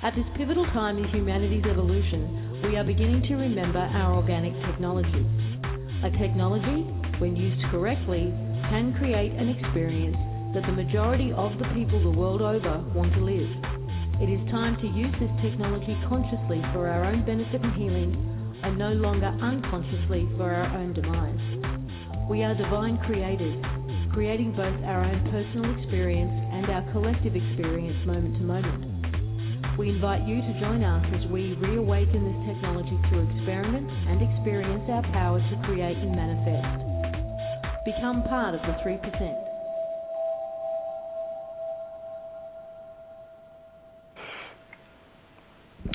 At this pivotal time in humanity's evolution, we are beginning to remember our organic technology. A technology, when used correctly, can create an experience that the majority of the people the world over want to live. It is time to use this technology consciously for our own benefit and healing, and no longer unconsciously for our own demise. We are divine creators, creating both our own personal experience and our collective experience moment to moment. We invite you to join us as we reawaken this technology through experiment and experience our power to create and manifest. Become part of the 3%.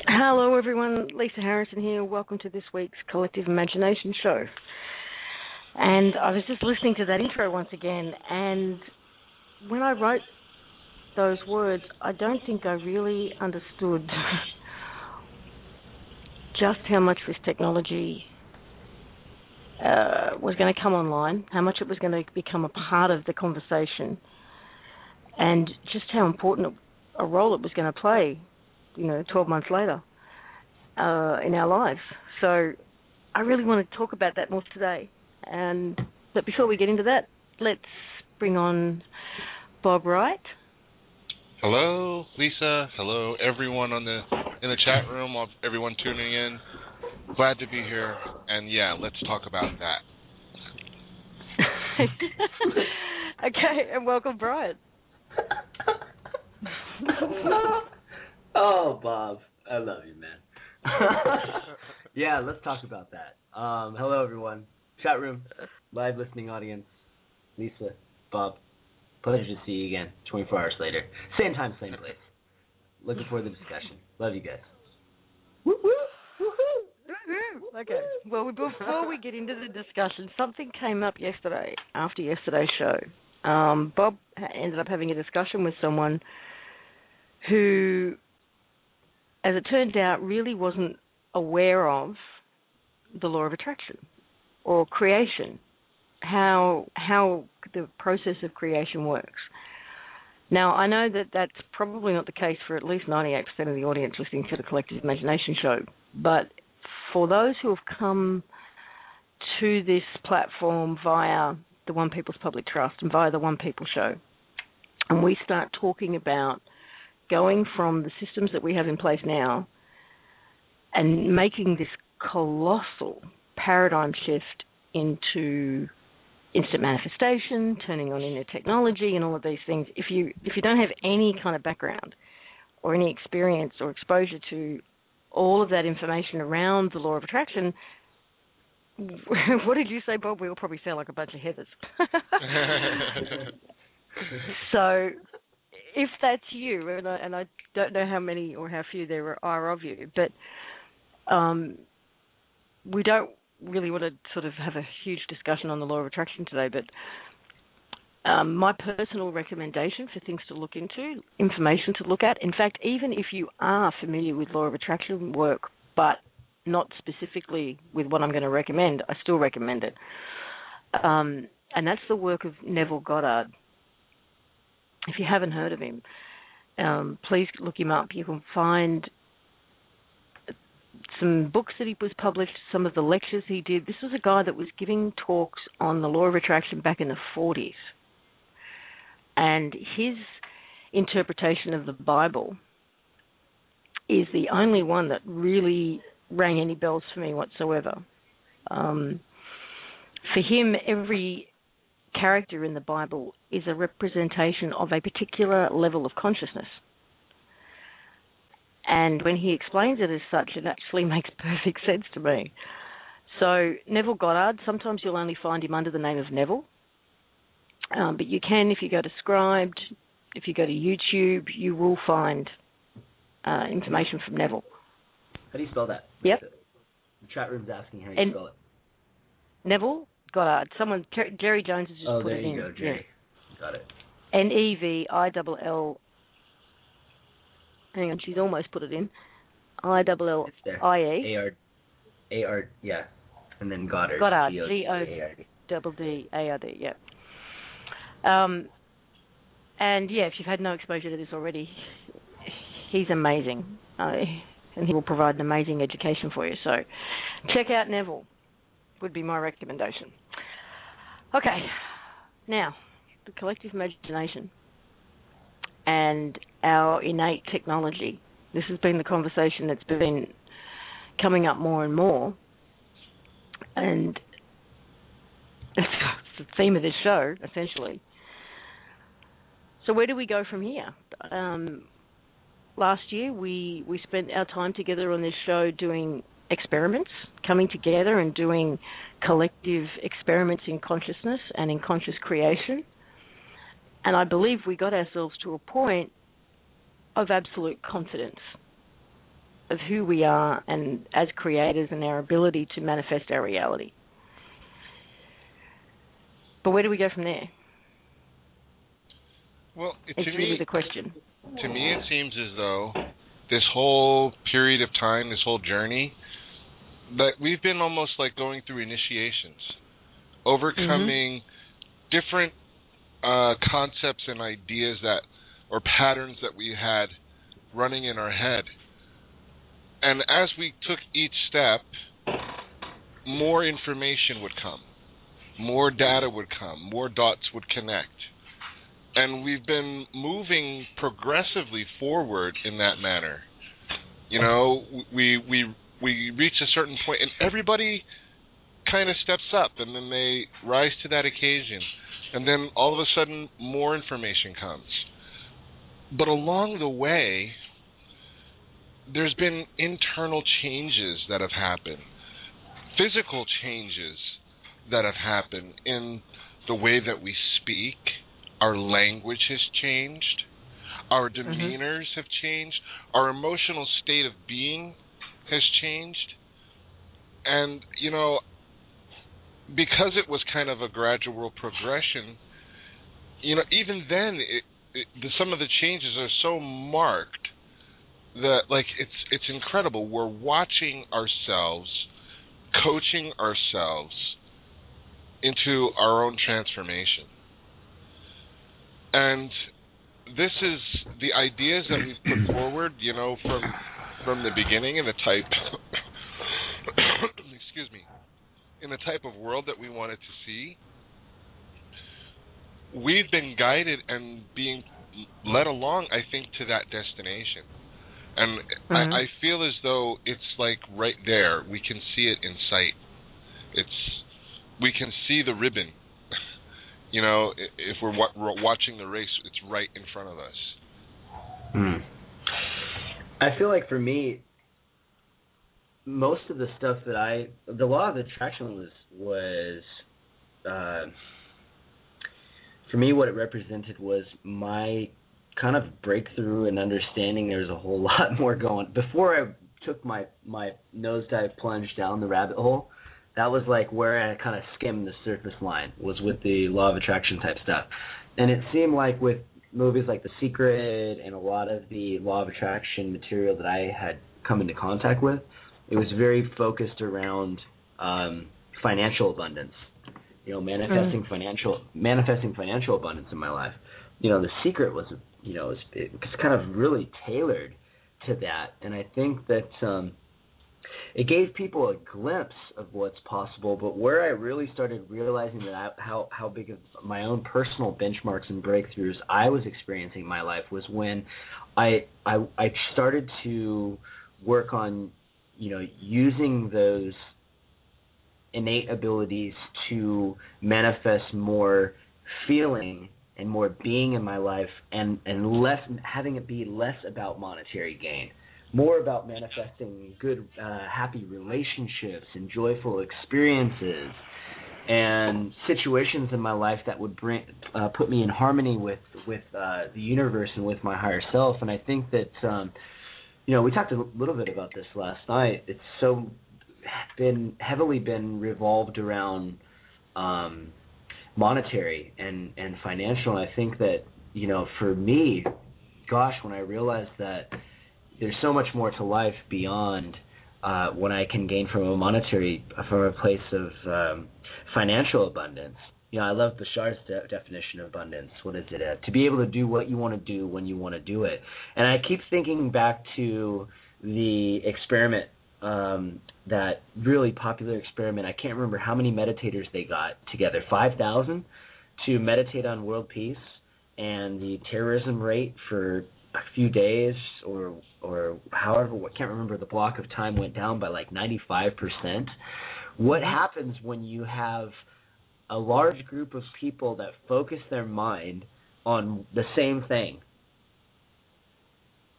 Hello everyone, Lisa Harrison here. Welcome to this week's Collective Imagination Show. And I was just listening to that intro once again, and when I wrote those words, I don't think I really understood just how much this technology was going to come online, how much it was going to become a part of the conversation, and just how important a role it was going to play, 12 months later in our lives. So I really want to talk about that more today. But before we get into that, let's bring on Bob Wright. Hello, Lisa. Hello, everyone in the chat room, everyone tuning in. Glad to be here. And yeah, let's talk about that. Okay, and welcome, Brian. Oh, Bob, I love you, man. Yeah, let's talk about that. Hello, everyone. Chat room, live listening audience, Lisa, Bob. Pleasure to see you again, 24 hours later. Same time, same place. Looking forward to the discussion. Love you guys. Woo woo! Woo-hoo. Okay, well, before we get into the discussion, something came up yesterday, after yesterday's show. Bob ended up having a discussion with someone who, as it turned out, really wasn't aware of the law of attraction or creation, how the process of creation works. Now, I know that that's probably not the case for at least 98% of the audience listening to the Collective Imagination Show, but for those who have come to this platform via the One People's Public Trust and via the One People Show, and we start talking about going from the systems that we have in place now and making this colossal paradigm shift into instant manifestation, turning on inner technology and all of these things. If you don't have any kind of background or any experience or exposure to all of that information around the law of attraction, what did you say, Bob? We all probably sound like a bunch of Heathers. So if that's you, and I don't know how many or how few there are of you, but we don't really want to sort of have a huge discussion on the law of attraction today, but my personal recommendation for things to look into, information to look at, in fact, even if you are familiar with law of attraction work, but not specifically with what I'm going to recommend, I still recommend it. And that's the work of Neville Goddard. If you haven't heard of him, please look him up. You can find some books that he was published, some of the lectures he did. This was a guy that was giving talks on the law of attraction back in the 40s. And his interpretation of the Bible is the only one that really rang any bells for me whatsoever. For him, every character in the Bible is a representation of a particular level of consciousness. And when he explains it as such, it actually makes perfect sense to me. So Neville Goddard, sometimes you'll only find him under the name of Neville. But you can, if you go to Scribed, if you go to YouTube, you will find information from Neville. How do you spell that? Yep. The chat room's asking how you spell it. Neville Goddard. Jerry Jones has just put it in. Oh, there you go, Jerry. Yeah. Got it. Nevill. Hang on, she's almost put it in. ILLIE. A-R, yeah. And then Goddard. Goddard. Goddard, yeah. And yeah, if you've had no exposure to this already, he's amazing. and he will provide an amazing education for you. So check out Neville, would be my recommendation. Okay, now, the collective imagination and our innate technology. This has been the conversation that's been coming up more and more, and it's the theme of this show, essentially. So where do we go from here? Last year, we spent our time together on this show doing experiments, coming together and doing collective experiments in consciousness and in conscious creation. And I believe we got ourselves to a point of absolute confidence of who we are and as creators and our ability to manifest our reality. But where do we go from there? Well, it's really the question. To me, it seems as though this whole period of time, this whole journey, that we've been almost like going through initiations, overcoming different concepts and ideas that, or patterns that we had running in our head. And as we took each step, more information would come, more data would come, more dots would connect. And we've been moving progressively forward in that manner. You know, we reach a certain point, and everybody kind of steps up, and then they rise to that occasion. And then all of a sudden, more information comes. But along the way, there's been internal changes that have happened, physical changes that have happened in the way that we speak. Our language has changed. Our demeanors have changed. Our emotional state of being has changed. And, you know, because it was kind of a gradual progression, you know, even then, some of the changes are so marked that, like, it's incredible. We're watching ourselves, coaching ourselves into our own transformation. And this is the ideas that we put forward, you know, from the beginning, in the type, excuse me, in the type of world that we wanted to see. We've been guided and being led along, I think, to that destination. And I feel as though it's like right there. We can see it in sight. We can see the ribbon. You know, if we're watching the race, it's right in front of us. I feel like for me, most of the stuff that the law of attraction was for me, what it represented was my kind of breakthrough and understanding there's a whole lot more going. Before I took my nosedive plunge down the rabbit hole, that was like where I kind of skimmed the surface line, was with the law of attraction type stuff. And it seemed like with movies like The Secret and a lot of the law of attraction material that I had come into contact with, it was very focused around financial abundance. You know, manifesting financial abundance in my life. You know, The Secret was, you know, it was kind of really tailored to that, and I think that it gave people a glimpse of what's possible. But where I really started realizing that how big of my own personal benchmarks and breakthroughs I was experiencing in my life was when I started to work on, you know, using those innate abilities to manifest more feeling and more being in my life, and less having it be less about monetary gain, more about manifesting good, happy relationships and joyful experiences and situations in my life that would put me in harmony with the universe and with my higher self. And I think that you know, we talked a little bit about this last night. It's heavily been revolved around monetary and financial. And I think that, you know, for me, gosh, when I realized that there's so much more to life beyond what I can gain from a place of financial abundance. You know, I love Bashar's definition of abundance. What is it? To be able to do what you want to do when you want to do it. And I keep thinking back to the experiment, that really popular experiment. I can't remember how many meditators they got together, 5,000, to meditate on world peace, and the terrorism rate for a few days or however, I can't remember the block of time, went down by like 95%. What happens when you have a large group of people that focus their mind on the same thing?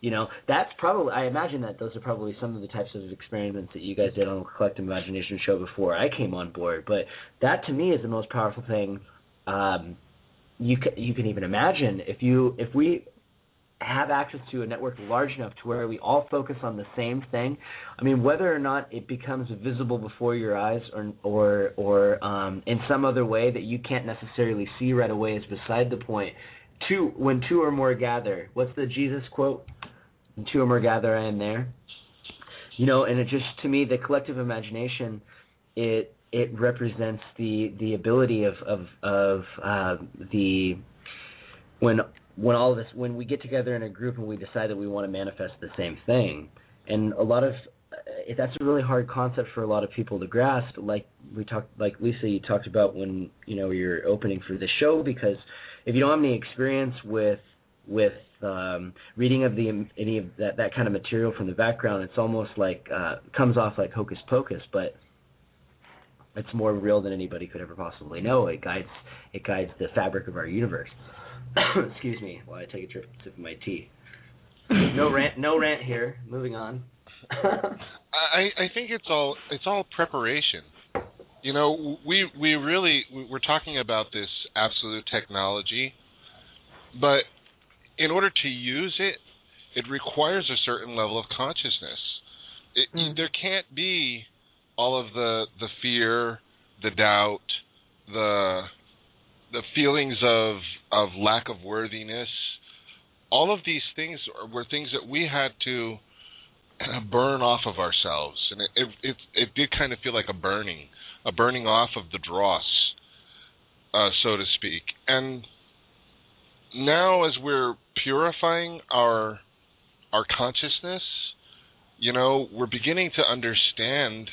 You know, that's probably, I imagine that those are probably some of the types of experiments that you guys did on the Collective Imagination show before I came on board. But that, to me, is the most powerful thing you can even imagine. If we have access to a network large enough to where we all focus on the same thing, I mean, whether or not it becomes visible before your eyes or in some other way that you can't necessarily see right away is beside the point. When two or more gather, what's the Jesus quote? When two or more gather, I am there. You know, and it just, to me, the collective imagination, it represents the ability of when all this, when we get together in a group and we decide that we want to manifest the same thing. And a lot of that's a really hard concept for a lot of people to grasp. Like Lisa, you talked about when you're opening for the show, because if you don't have any experience with reading of any of that kind of material from the background, it's almost like comes off like hocus pocus, but it's more real than anybody could ever possibly know. It guides the fabric of our universe. Excuse me while I take a sip of my tea. No rant here. Moving on. I think it's all preparation. You know, we're talking about this absolute technology, but in order to use it, it requires a certain level of consciousness. There can't be all of the fear, the doubt, the feelings of lack of worthiness. All of these things were things that we had to burn off of ourselves, and it did kind of feel like a burning off of the dross, so to speak. And now, as we're purifying our consciousness, we're beginning to understand,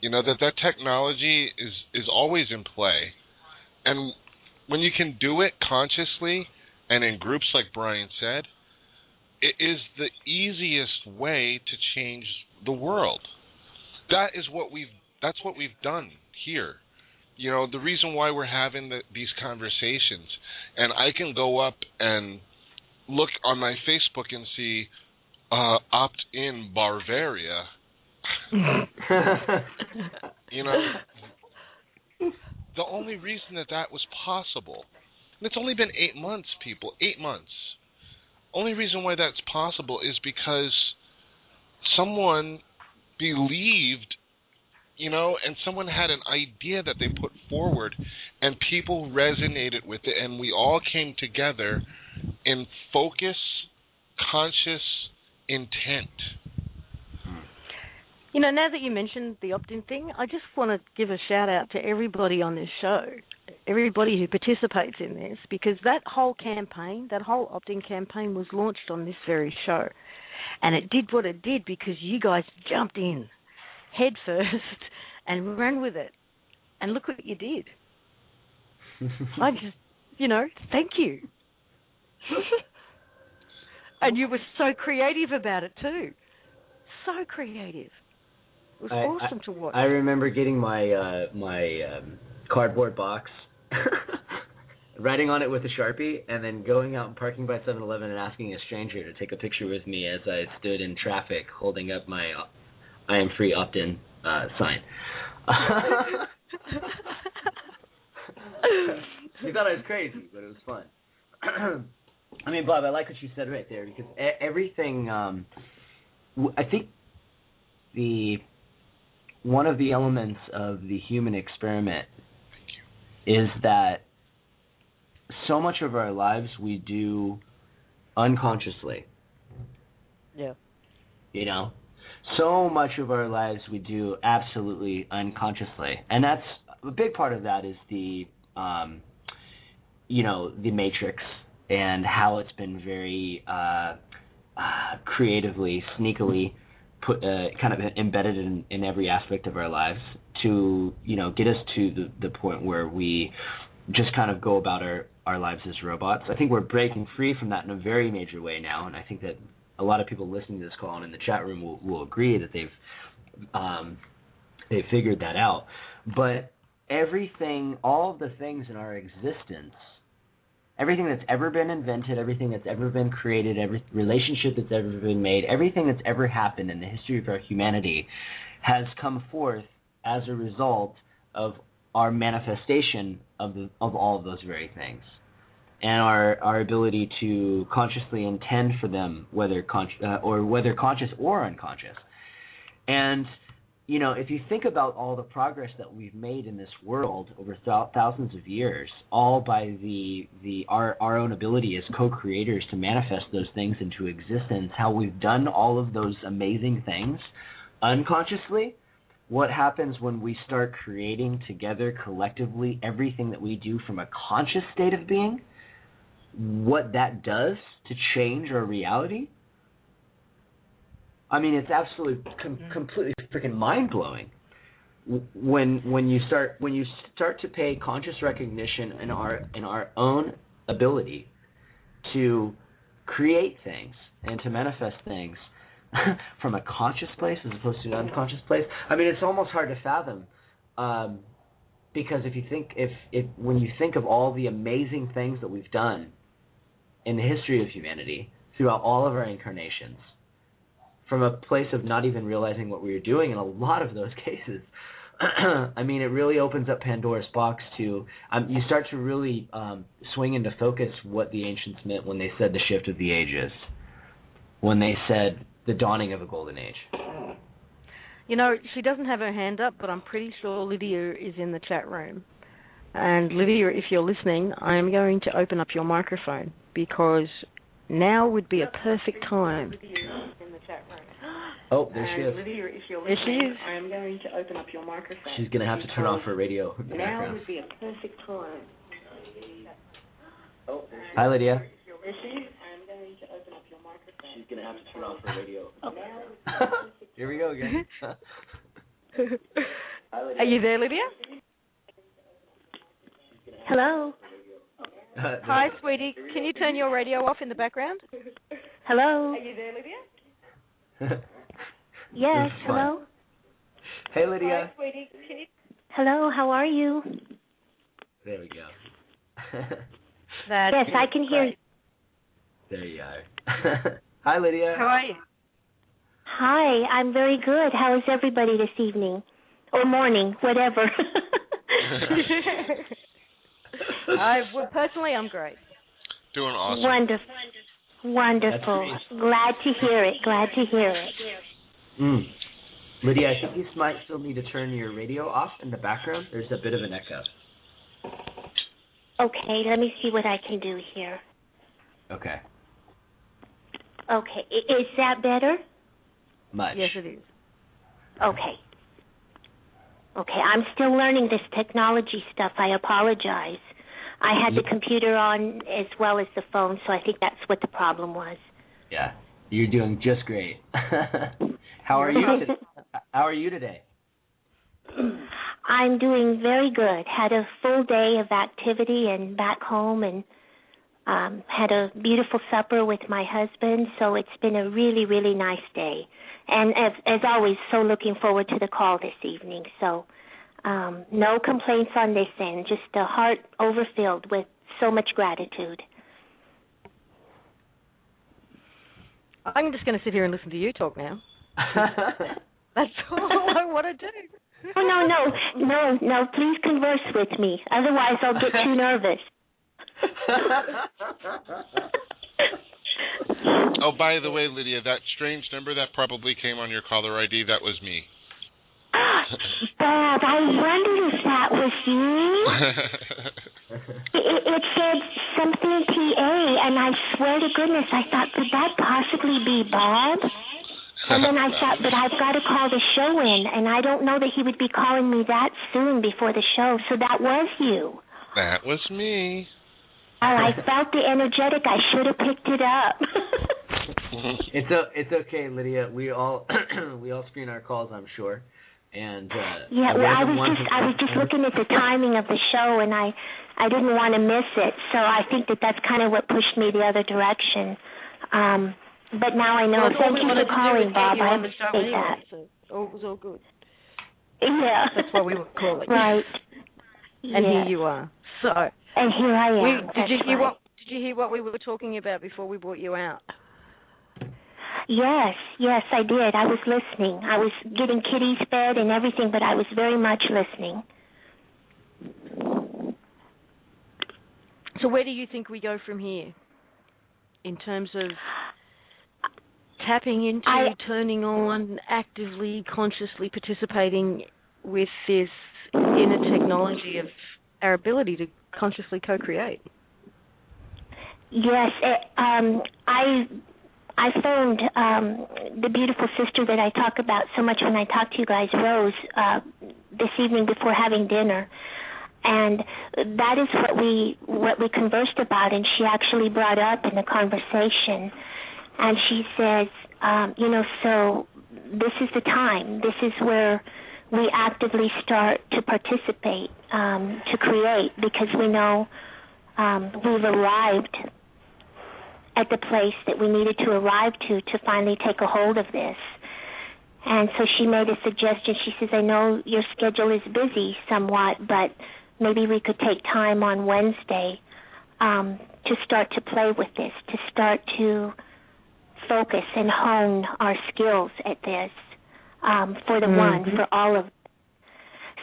that technology is always in play. And when you can do it consciously and in groups, like Brian said, it is the easiest way to change the world. That's what we've done here. The reason why we're having these conversations, and I can go up and look on my Facebook and see opt-in Bavaria. The only reason that was possible, and it's only been 8 months, people, 8 months. Only reason why that's possible is because someone believed, and someone had an idea that they put forward, and people resonated with it, and we all came together in focus, conscious intent. Now that you mentioned the opt-in thing, I just want to give a shout-out to everybody on this show, everybody who participates in this, because that whole campaign, that whole opt-in campaign was launched on this very show. And it did what it did because you guys jumped in head first and ran with it. And look what you did. I just, thank you. And you were so creative about it too. So creative. It was awesome to watch. I remember getting my cardboard box, writing on it with a Sharpie, and then going out and parking by 7-Eleven and asking a stranger to take a picture with me as I stood in traffic holding up my I am free opt-in sign. You thought I was crazy, but it was fun. I mean, Bob, I like what you said right there, because everything, I think one of the elements of the human experiment is that so much of our lives we do unconsciously. Yeah. So much of our lives we do absolutely unconsciously. And that's a big part of that is the Matrix and how it's been very creatively, sneakily put kind of embedded in every aspect of our lives to, get us to the point where we just kind of go about our lives as robots. I think we're breaking free from that in a very major way now, and I think that a lot of people listening to this call and in the chat room will agree that they've figured that out. But everything, all of the things in our existence, everything that's ever been invented, everything that's ever been created, every relationship that's ever been made, everything that's ever happened in the history of our humanity has come forth as a result of our manifestation of all of those very things, and our ability to consciously intend for them, whether conscious or unconscious. And if you think about all the progress that we've made in this world over thousands of years, all by our own ability as co-creators to manifest those things into existence, how we've done all of those amazing things unconsciously, what happens when we start creating together collectively everything that we do from a conscious state of being, what that does to change our reality? I mean, it's absolutely completely freaking mind-blowing when you start to pay conscious recognition in our own ability to create things and to manifest things from a conscious place as opposed to an unconscious place. I mean, it's almost hard to fathom, because when you think of all the amazing things that we've done in the history of humanity throughout all of our incarnations, from a place of not even realizing what we were doing in a lot of those cases, I mean, it really opens up Pandora's box to, you start to really swing into focus what the ancients meant when they said the shift of the ages, when they said the dawning of a golden age. She doesn't have her hand up, but I'm pretty sure Lydia is in the chat room. And Lydia, if you're listening, I am going to open up your microphone, because now would be a perfect time. Oh, there she is. There she is. I am going to open up your microphone. She's going to have to turn off her radio. Now would be a perfect time. Oh, hi, Lydia. There she is. I am going to open up your microphone. She's going to have to turn off her radio. Here we go again. Are you there, Lydia? Hello. Hi, sweetie. Can you turn your radio off in the background? Hello. Are you there, Lydia? Yes, hello. Hey, Lydia. Hi, sweetie. Hello, how are you? There we go. Yes, I can hear you. There you are. Hi, Lydia. How are you? Hi, I'm very good. How is everybody this evening? Or morning, whatever. Personally, I'm great. Doing awesome. Wonderful. Glad to hear it. Lydia, I think you might still need to turn your radio off in the background. There's a bit of an echo. Okay, let me see what I can do here. Okay. Okay, is that better? Much. Yes, it is. Okay, I'm still learning this technology stuff. I apologize. I had the computer on as well as the phone, so I think that's what the problem was. Yeah, you're doing just great. How are you today? I'm doing very good. Had a full day of activity and back home, and had a beautiful supper with my husband, so it's been a really, really nice day. And as always, so looking forward to the call this evening. So no complaints on this end, just a heart overfilled with so much gratitude. I'm just going to sit here and listen to you talk now. That's all I want to do. No, please converse with me. Otherwise, I'll get too nervous. Oh, by the way, Lydia, that strange number that probably came on your caller ID, that was me. Bob, I wondered if that was you. It said something PA, and I swear to goodness, I thought, could that possibly be Bob? And then I thought, but I've got to call the show in, and I don't know that he would be calling me that soon before the show, so that was you. That was me. Oh, I felt the energetic. I should have picked it up. It's okay, Lydia. We all screen our calls, I'm sure. And yeah, well, I was just looking at the timing of the show, and I didn't want to miss it. So I think that's kind of what pushed me the other direction. But now I know. Well, Thank you for calling, Bob. I appreciate that. So it was all good. Yeah. That's why we were calling. Right. And here you are. So. And here I am. Did you hear what we were talking about before we brought you out? Yes, I did. I was listening. I was getting kitties fed and everything, but I was very much listening. So where do you think we go from here in terms of tapping into, turning on, actively, consciously participating with this inner technology of our ability to consciously co-create? Yes, I phoned the beautiful sister that I talk about so much when I talk to you guys, Rose, this evening before having dinner, and that is what we conversed about, and she actually brought up in the conversation, and she says, so this is the time. This is where we actively start to participate, to create, because we know we've arrived at the place that we needed to arrive to finally take a hold of this. And so she made a suggestion. She says, I know your schedule is busy somewhat, but maybe we could take time on Wednesday to start to play with this, to start to focus and hone our skills at this for the one, for all of us.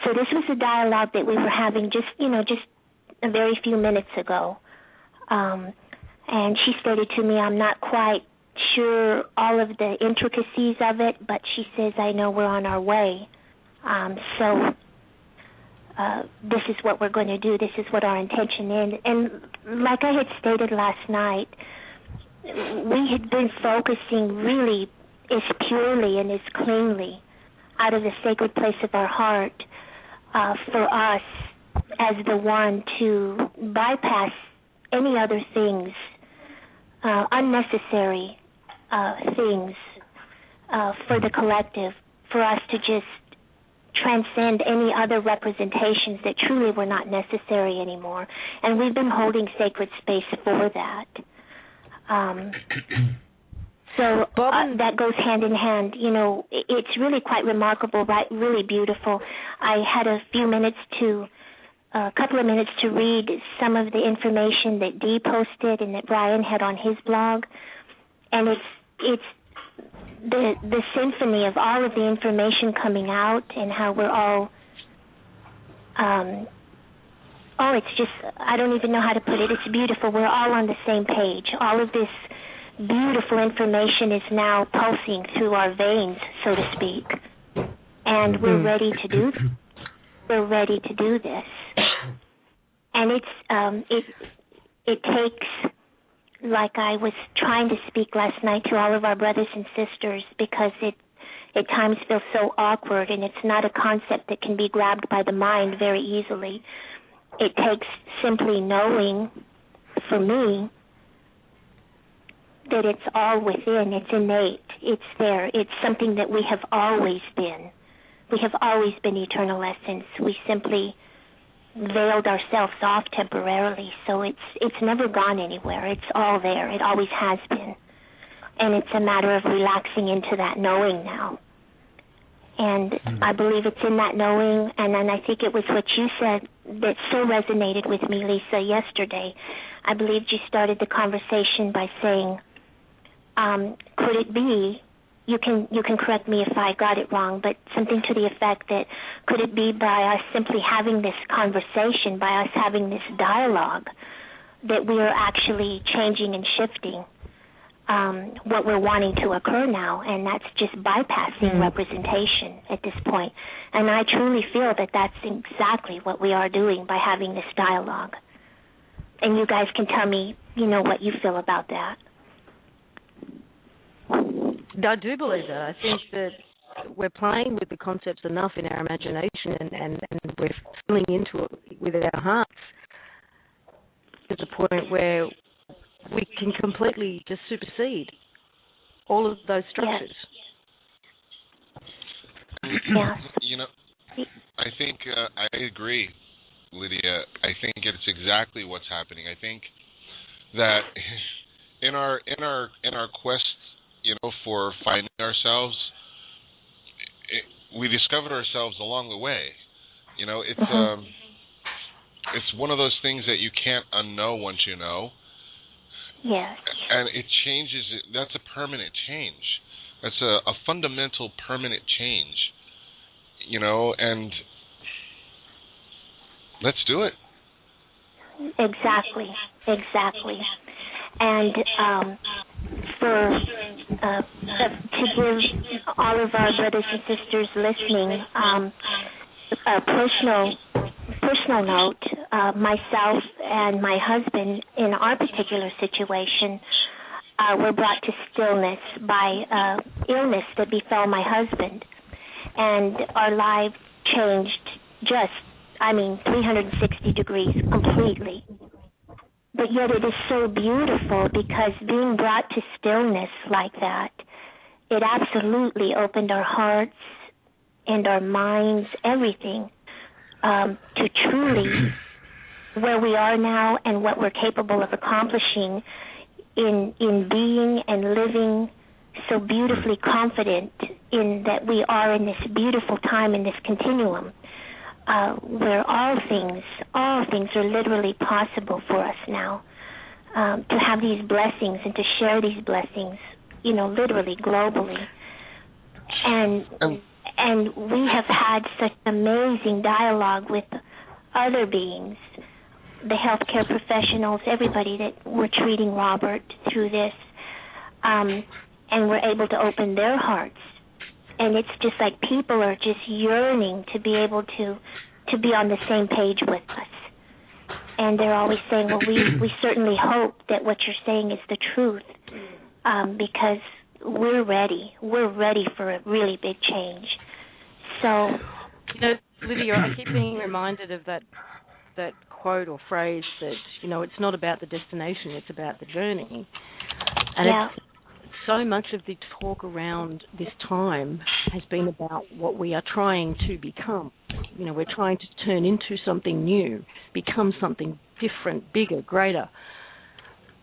So this was a dialogue that we were having just a very few minutes ago. And she stated to me, I'm not quite sure all of the intricacies of it, but she says, I know we're on our way. So this is what we're going to do. This is what our intention is. And like I had stated last night, we had been focusing really as purely and as cleanly out of the sacred place of our heart for us as the one to bypass any other things, unnecessary things for the collective, for us to just transcend any other representations that truly were not necessary anymore. And we've been holding sacred space for that. So that goes hand in hand. It's really quite remarkable, right? Really beautiful. I had a couple of minutes to read some of the information that Dee posted and that Brian had on his blog, and it's the symphony of all of the information coming out and how we're all it's just, I don't even know how to put it. It's beautiful. We're all on the same page. All of this beautiful information is now pulsing through our veins, so to speak, and we're ready to do this. We're ready to do this. And it takes, like I was trying to speak last night to all of our brothers and sisters, because it at times feels so awkward, and it's not a concept that can be grabbed by the mind very easily. It takes simply knowing, for me, that it's all within, it's innate, it's there, it's something that we have always been. We have always been eternal essence. We simply veiled ourselves off temporarily, so it's never gone anywhere. It's all there. It always has been. And it's a matter of relaxing into that knowing now. And I believe it's in that knowing, and then I think it was what you said that so resonated with me, Lisa, yesterday. I believe you started the conversation by saying, could it be, you can correct me if I got it wrong, but something to the effect that could it be by us simply having this conversation, by us having this dialogue, that we are actually changing and shifting what we're wanting to occur now, and that's just bypassing representation at this point. And I truly feel that that's exactly what we are doing by having this dialogue. And you guys can tell me, what you feel about that. I do believe that. I think that we're playing with the concepts enough in our imagination, and we're filling into it with our hearts to the point where we can completely just supersede all of those structures. Yes. You know, I think I agree, Lydia. I think it's exactly what's happening. I think that in our quest, for finding ourselves, we discovered ourselves along the way. It's one of those things that you can't unknow once you know. Yes. And it changes. That's a permanent change. That's a fundamental permanent change. And let's do it. Exactly. And to give all of our brothers and sisters listening a personal note, myself and my husband in our particular situation were brought to stillness by illness that befell my husband, and our lives changed 360 degrees completely. But yet it is so beautiful because being brought to stillness like that, it absolutely opened our hearts and our minds, everything, to truly where we are now and what we're capable of accomplishing in being and living so beautifully confident in that we are in this beautiful time, in this continuum, where all things are literally possible for us now, to have these blessings and to share these blessings, literally globally. And we have had such amazing dialogue with other beings, the healthcare professionals, everybody that we're treating Robert through this, and we're able to open their hearts. And it's just like people are just yearning to be able to be on the same page with us. And they're always saying, well, we certainly hope that what you're saying is the truth, because we're ready. We're ready for a really big change. So, Lydia, I keep being reminded of that quote or phrase that, it's not about the destination, it's about the journey. And it's so much of the talk around this time has been about what we are trying to become. We're trying to turn into something new, become something different, bigger, greater.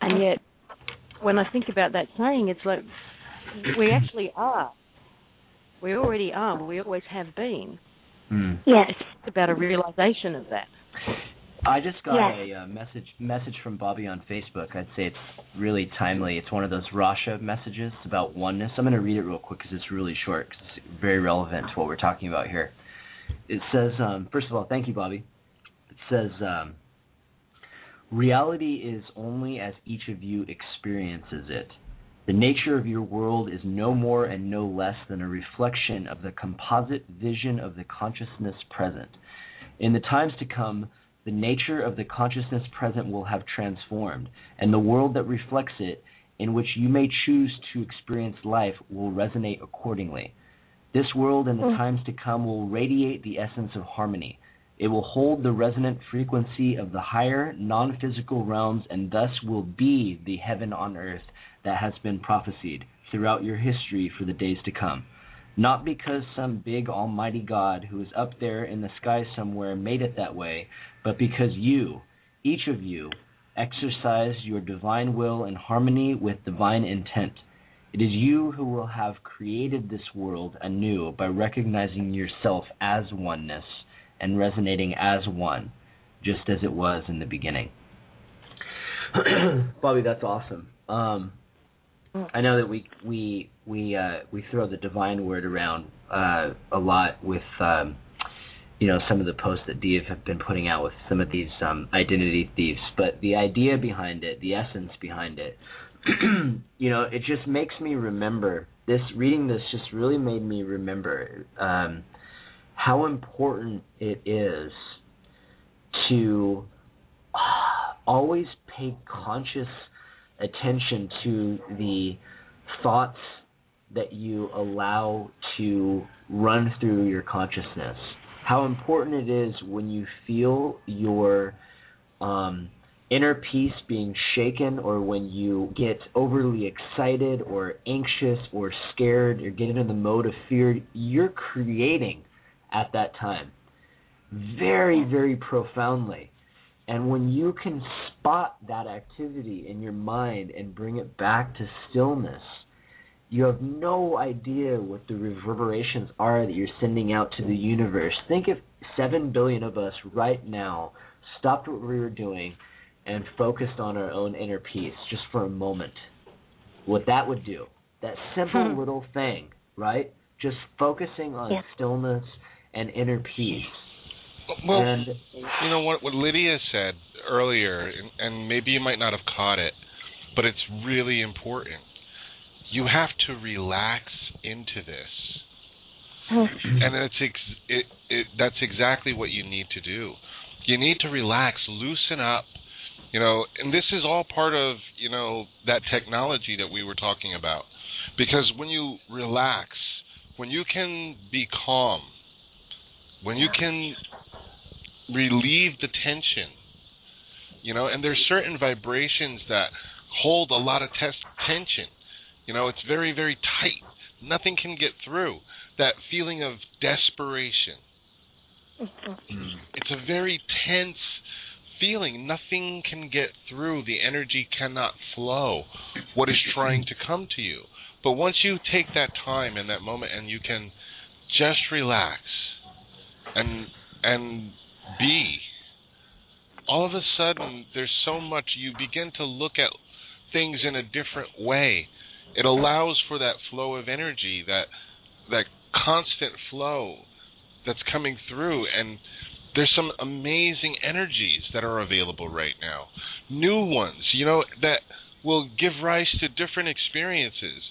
And yet, when I think about that saying, it's like we actually are. We already are. We always have been. Yes. It's about a realization of that. I just got a message from Bobby on Facebook. I'd say it's really timely. It's one of those Rasha messages about oneness. I'm going to read it real quick because it's really short, because it's very relevant to what we're talking about here. It says, first of all, thank you, Bobby. It says, reality is only as each of you experiences it. The nature of your world is no more and no less than a reflection of the composite vision of the consciousness present. In the times to come, the nature of the consciousness present will have transformed, and the world that reflects it, in which you may choose to experience life, will resonate accordingly. This world in the times to come will radiate the essence of harmony. It will hold the resonant frequency of the higher, non-physical realms, and thus will be the heaven on earth that has been prophesied throughout your history for the days to come. Not because some big almighty God who is up there in the sky somewhere made it that way, but because you, each of you, exercise your divine will in harmony with divine intent. It is you who will have created this world anew by recognizing yourself as oneness and resonating as one, just as it was in the beginning. Bobby, that's awesome. I know that we throw the divine word around a lot with some of the posts that Div have been putting out with some of these identity thieves, but the idea behind it, the essence behind it, it just makes me remember this. Reading this just really made me remember how important it is to always pay conscious attention to the thoughts that you allow to run through your consciousness. How important it is when you feel your inner peace being shaken, or when you get overly excited or anxious or scared or get into the mode of fear, you're creating at that time very, very profoundly. And when you can spot that activity in your mind and bring it back to stillness, you have no idea what the reverberations are that you're sending out to the universe. Think if 7 billion of us right now stopped what we were doing and focused on our own inner peace just for a moment. What that would do. That simple little thing, right? Just focusing on stillness and inner peace. Well, and you know what Lydia said earlier, and maybe you might not have caught it, but it's really important. You have to relax into this, and that's exactly what you need to do. You need to relax, loosen up, and this is all part of that technology that we were talking about. Because when you relax, when you can be calm, when you can relieve the tension, and there's certain vibrations that hold a lot of tension. It's very, very tight. Nothing can get through. That feeling of desperation. It's a very tense feeling. Nothing can get through. The energy cannot flow. What is trying to come to you. But once you take that time and that moment and you can just relax and be, all of a sudden there's so much, you begin to look at things in a different way. It allows for that flow of energy, that constant flow that's coming through, and there's some amazing energies that are available right now. New ones, that will give rise to different experiences.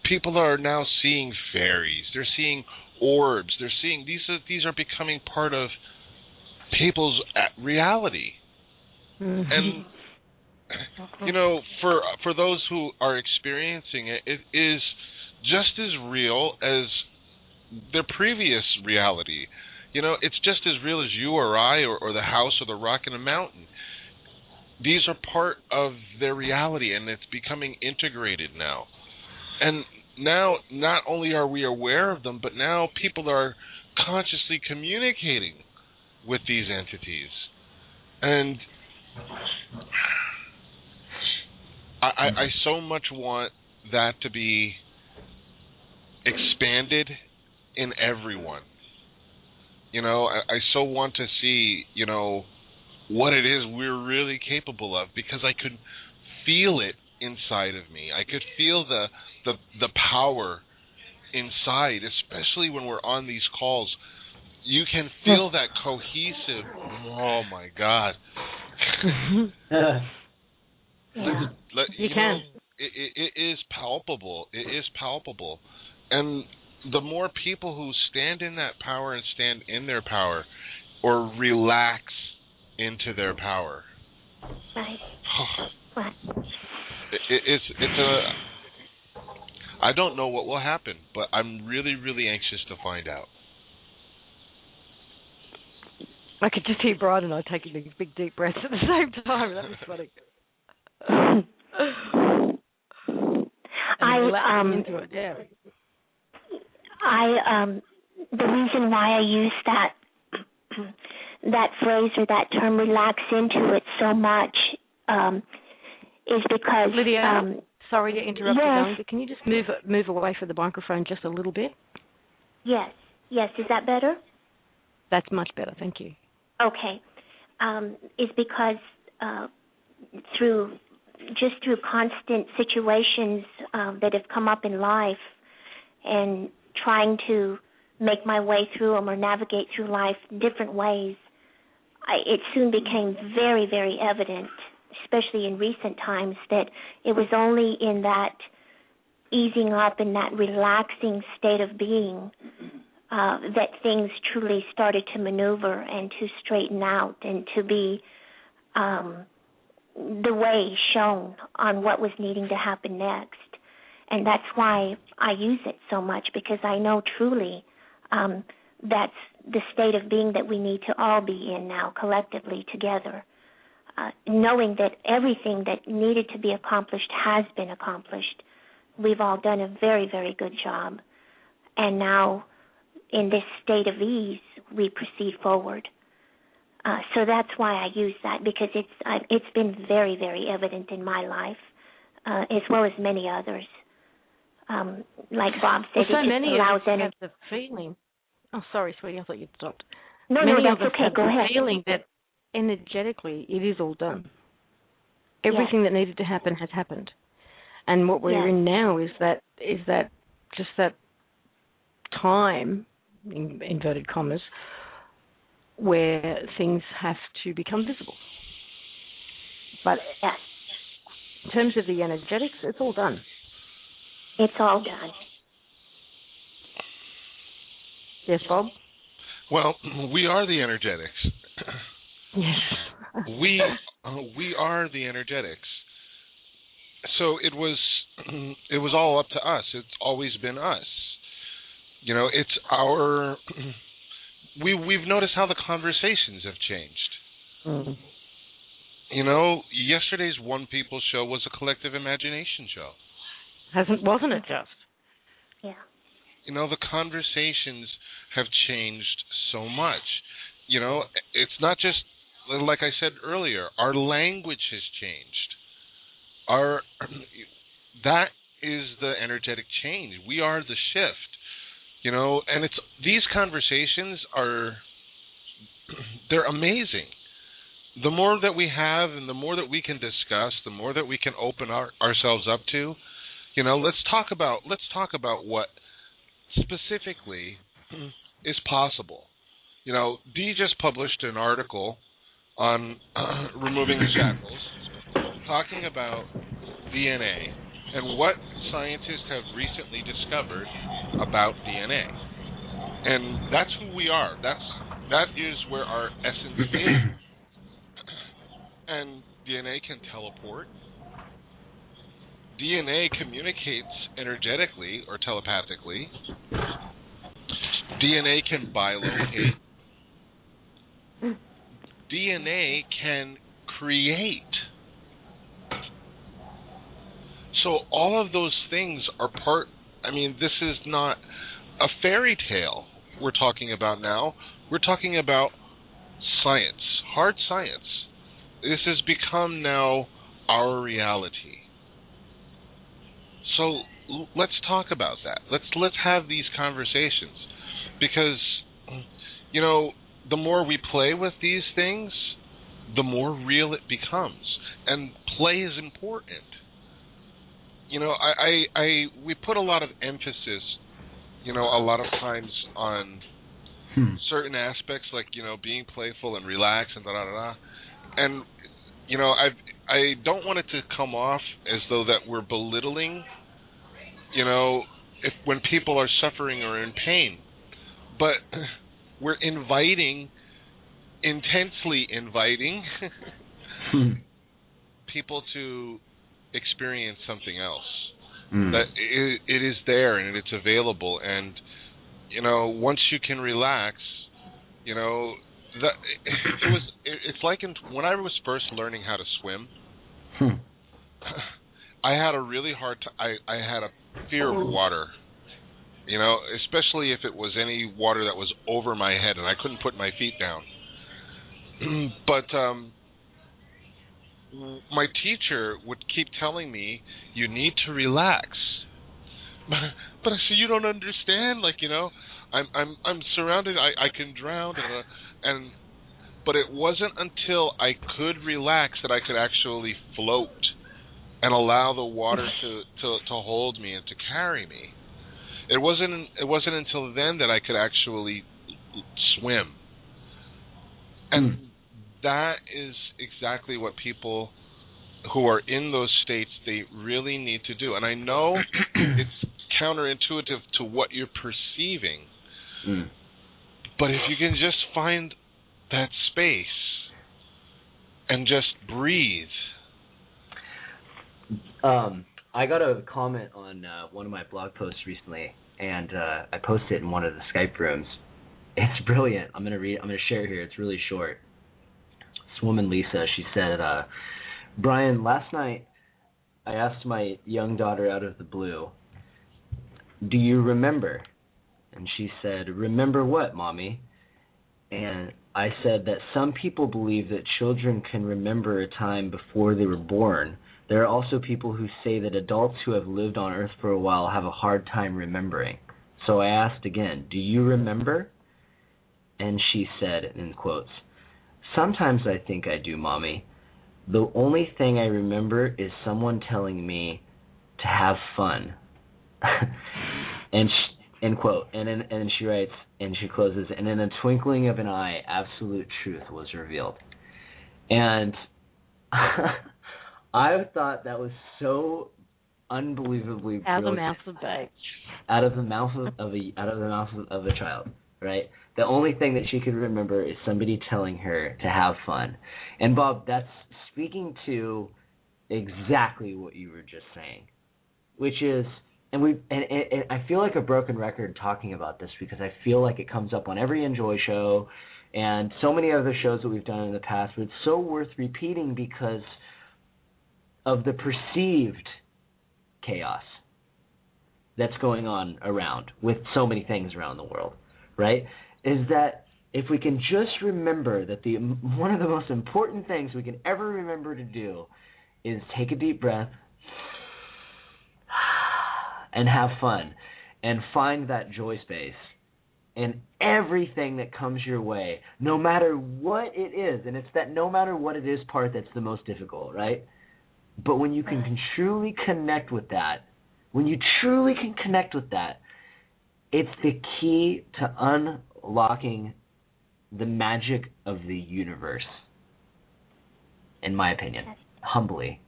People are now seeing fairies, they're seeing orbs, they're seeing these are becoming part of people's reality. And for those who are experiencing it, it is just as real as their previous reality. It's just as real as you or I or the house or the rock in a mountain. These are part of their reality, and it's becoming integrated now. And now not only are we aware of them, but now people are consciously communicating with these entities. And I so much want that to be expanded in everyone. I so want to see, what it is we're really capable of, because I could feel it inside of me. I could feel the power inside, especially when we're on these calls. You can feel that cohesive, oh my God. You can. It is palpable. It is palpable. And the more people who stand in that power and stand in their power, or relax into their power, it's I don't know what will happen, but I'm really, really anxious to find out. I could just hear Brian and I taking these big, deep breaths at the same time. That was funny. Into it, yeah. The reason why I use that phrase or that term, relax into it, so much is because... Lydia, sorry to interrupt you, yes. darling, but can you just move away from the microphone just a little bit? Yes. Is that better? That's much better, thank you. Okay. Is because through constant situations that have come up in life and trying to make my way through them or navigate through life different ways, it soon became very, very evident, especially in recent times, that it was only in that easing up and that relaxing state of being that things truly started to maneuver and to straighten out and to be the way shown on what was needing to happen next. And that's why I use it so much, because I know truly that's the state of being that we need to all be in now, collectively, together. knowing that everything that needed to be accomplished has been accomplished. We've all done a very, very good job. And now, in this state of ease, we proceed forward. So that's why I use that, because it's been very, very evident in my life, as well as many others. Like Bob said, well, so it many allows of us have the feeling. Oh, sorry, sweetie, I thought you'd stopped. No, many that's of us okay. have Go the ahead. feeling that energetically it is all done. Everything that needed to happen has happened, and what we're in now is that just that time, in inverted commas, where things have to become visible. But in terms of the energetics, it's all done. It's all done. Yes, Bob? Well, we are the energetics. Yes. we are the energetics. So it was all up to us. It's always been us. You know, it's our. We've noticed how the conversations have changed. Mm-hmm. You know, yesterday's One People show was a collective imagination show. Wasn't it just? Yeah. You know, the conversations have changed so much. You know, it's not just, like I said earlier, our language has changed. That is the energetic change. We are the shift. You know, and these conversations they're amazing. The more that we have and the more that we can discuss, the more that we can open ourselves up to, you know, let's talk about what specifically is possible. You know, Dee just published an article on removing the shackles, talking about DNA and what scientists have recently discovered about DNA. And that's who we are. That is where our essence is. And DNA can teleport. DNA communicates energetically or telepathically. DNA can bilocate. DNA can create. So all of those things are this is not a fairy tale we're talking about now. We're talking about science, hard science. This has become now our reality. So let's talk about that. Let's have these conversations, because, you know, the more we play with these things, the more real it becomes, and play is important. You know, we put a lot of emphasis, you know, a lot of times on certain aspects, like, you know, being playful and relaxed and da-da-da-da. And, you know, I don't want it to come off as though that we're belittling, you know, when people are suffering or in pain. But we're intensely inviting people to experience something else. That it is there and it's available, and, you know, once you can relax, you know, it's like when I was first learning how to swim, I had a really hard time. I had a fear of water, you know, especially if it was any water that was over my head and I couldn't put my feet down. But my teacher would keep telling me, you need to relax. But I said, you don't understand. Like, you know, I'm surrounded. I can drown. But it wasn't until I could relax that I could actually float and allow the water to hold me and to carry me. It wasn't until then that I could actually swim. And that is exactly what people who are in those states, they really need to do. And I know it's counterintuitive to what you're perceiving, but if you can just find that space and just breathe. I got a comment on one of my blog posts recently, and I posted it in one of the Skype rooms. It's brilliant. I'm gonna share it here. It's really short. woman, Lisa, she said, Brian, last night I asked my young daughter out of the blue, do you remember? And she said, remember what, Mommy? And I said that some people believe that children can remember a time before they were born. There are also people who say that adults who have lived on Earth for a while have a hard time remembering. So I asked again, do you remember? And she said, in quotes, sometimes I think I do, Mommy. The only thing I remember is someone telling me to have fun. And end quote. And she writes, and she closes, and in a twinkling of an eye, absolute truth was revealed. And I thought that was so unbelievably out of the brilliant. mouth of babes. Out of the mouth of a child, right? The only thing that she could remember is somebody telling her to have fun. And Bob, that's speaking to exactly what you were just saying, which is, and I feel like a broken record talking about this because I feel like it comes up on every Enjoy show and so many other shows that we've done in the past, but it's so worth repeating because of the perceived chaos that's going on around with so many things around the world, right? Is that if we can just remember that one of the most important things we can ever remember to do is take a deep breath and have fun and find that joy space in everything that comes your way, no matter what it is. And it's that no matter what it is part that's the most difficult, right? But when you can truly connect with that, it's the key to unlocking the magic of the universe, in my opinion, humbly.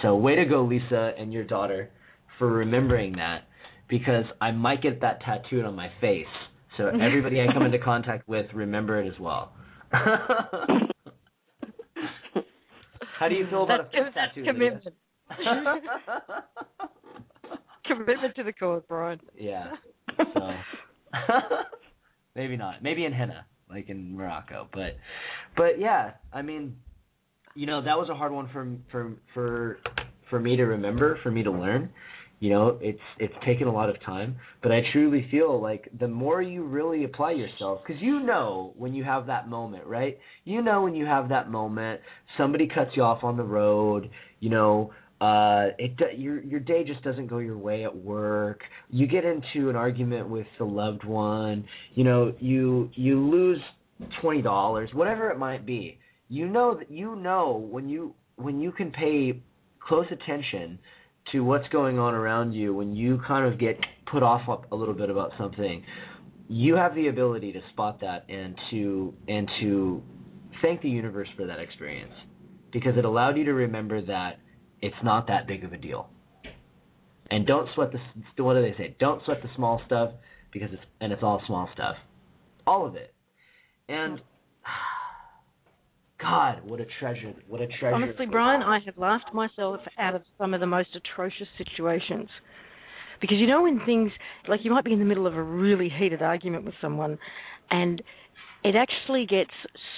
So way to go, Lisa, and your daughter, for remembering that, because I might get that tattooed on my face, so everybody I come into contact with, remember it as well. How do you feel about a face tattoo? Commitment. Commitment to the cause, Brian. Yeah. So maybe not. Maybe in henna, like in Morocco. But yeah, I mean, you know, that was a hard one for me to remember, for me to learn. You know, it's taken a lot of time, but I truly feel like the more you really apply yourself, because you know when you have that moment, right? You know when you have that moment, somebody cuts you off on the road, you know, your day just doesn't go your way at work. You get into an argument with a loved one, you know, you lose $20, whatever it might be. You know when you can pay close attention to what's going on around you, when you kind of get put off a little bit about something, you have the ability to spot that and to thank the universe for that experience, because it allowed you to remember that it's not that big of a deal. And don't sweat what do they say? Don't sweat the small stuff, because it's all small stuff. All of it. And God, what a treasure. What a treasure. Honestly, Brian, I have laughed myself out of some of the most atrocious situations. Because you know when things, like you might be in the middle of a really heated argument with someone and it actually gets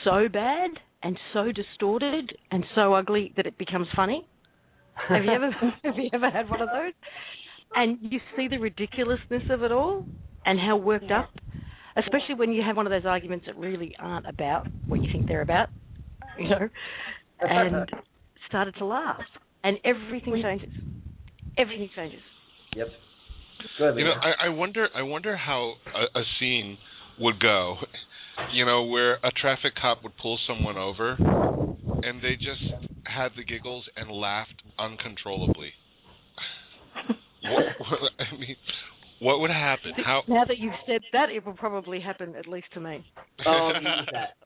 so bad and so distorted and so ugly that it becomes funny? Have you ever had one of those? And you see the ridiculousness of it all and how worked up, especially when you have one of those arguments that really aren't about what you think they're about, you know, and started to laugh. And everything changes. Everything changes. Yep. Go ahead, you know, I wonder how a scene would go, you know, where a traffic cop would pull someone over and they just had the giggles and laughed uncontrollably. I mean, what would happen? How? Now that you've said that, it will probably happen at least to me. Oh, I need that.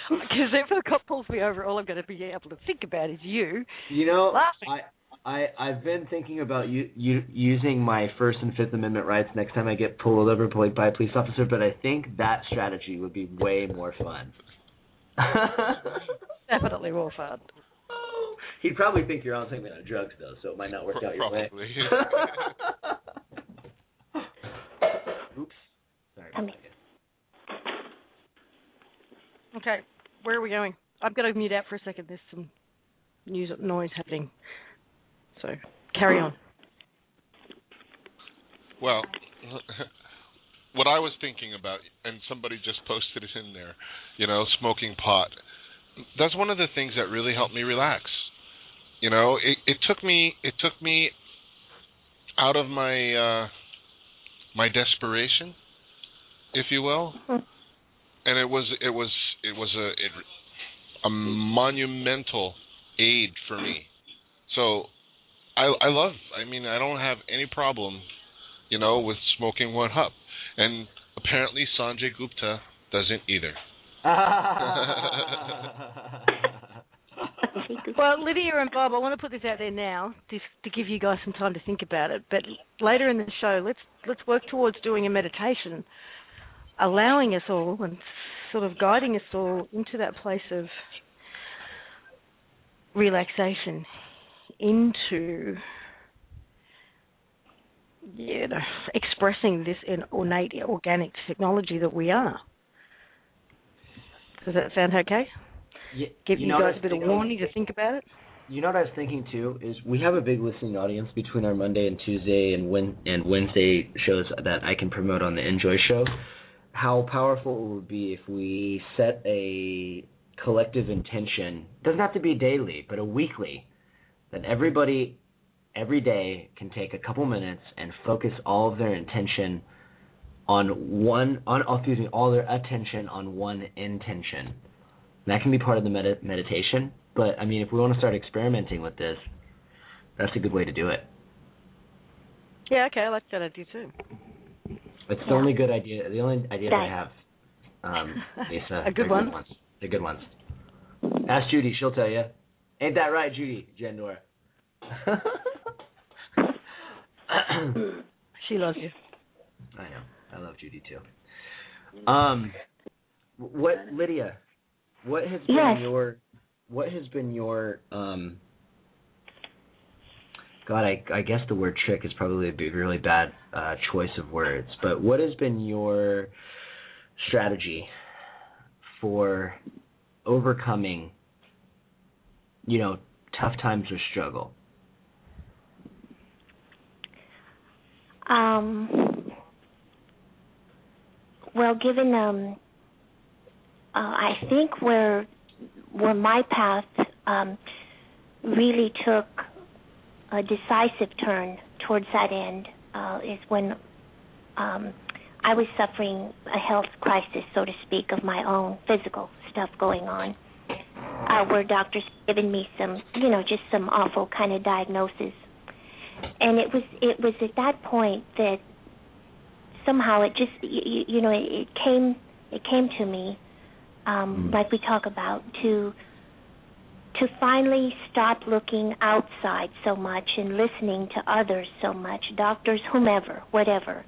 Because if a cop pulls me over, all I'm going to be able to think about is you. You know, laughing. I've been thinking about using my First and Fifth Amendment rights next time I get pulled over by a police officer, but I think that strategy would be way more fun. Definitely more fun. He'd probably think you're on something on drugs, though, so it might not work out your way. Oops. Sorry about that. Okay, where are we going? I've got to mute out for a second. There's some noise happening. So, carry on. Well, what I was thinking about, and somebody just posted it in there, smoking pot. That's one of the things that really helped me relax. It took me out of my my desperation, if you will, and it was a monumental aid for me. So I don't have any problem, with smoking one hup, and apparently Sanjay Gupta doesn't either. Well, Lydia and Bob, I want to put this out there now to give you guys some time to think about it. But later in the show, let's work towards doing a meditation, allowing us all and sort of guiding us all into that place of relaxation, into expressing this innate organic technology that we are. Does that sound okay? Yeah, give you guys a bit of warning to think about it? You know what I was thinking, too, is we have a big listening audience between our Monday and Tuesday and Wednesday shows that I can promote on the Enjoy Show. How powerful it would be if we set a collective intention, it doesn't have to be daily, but a weekly, that everybody every day can take a couple minutes and focus all of their intention on all their attention on one intention. And that can be part of the meditation, but if we want to start experimenting with this, that's a good way to do it. Yeah, okay, I like that idea too. It's the only good idea. The only idea that I have, Lisa. A good one. They're good ones. Ask Judy; she'll tell you. Ain't that right, Judy? Jandora. She loves you. I know. I love Judy too. Lydia? What has been your God, I guess the word trick is probably a really bad choice of words, but what has been your strategy for overcoming, tough times or struggle? Well, given I think where my path really took a decisive turn towards that end is when I was suffering a health crisis, so to speak, of my own physical stuff going on, where doctors given me some, just some awful kind of diagnosis. And it was at that point that somehow it just, it came to me, like we talk about, to finally stop looking outside so much and listening to others so much, doctors, whomever, whatever,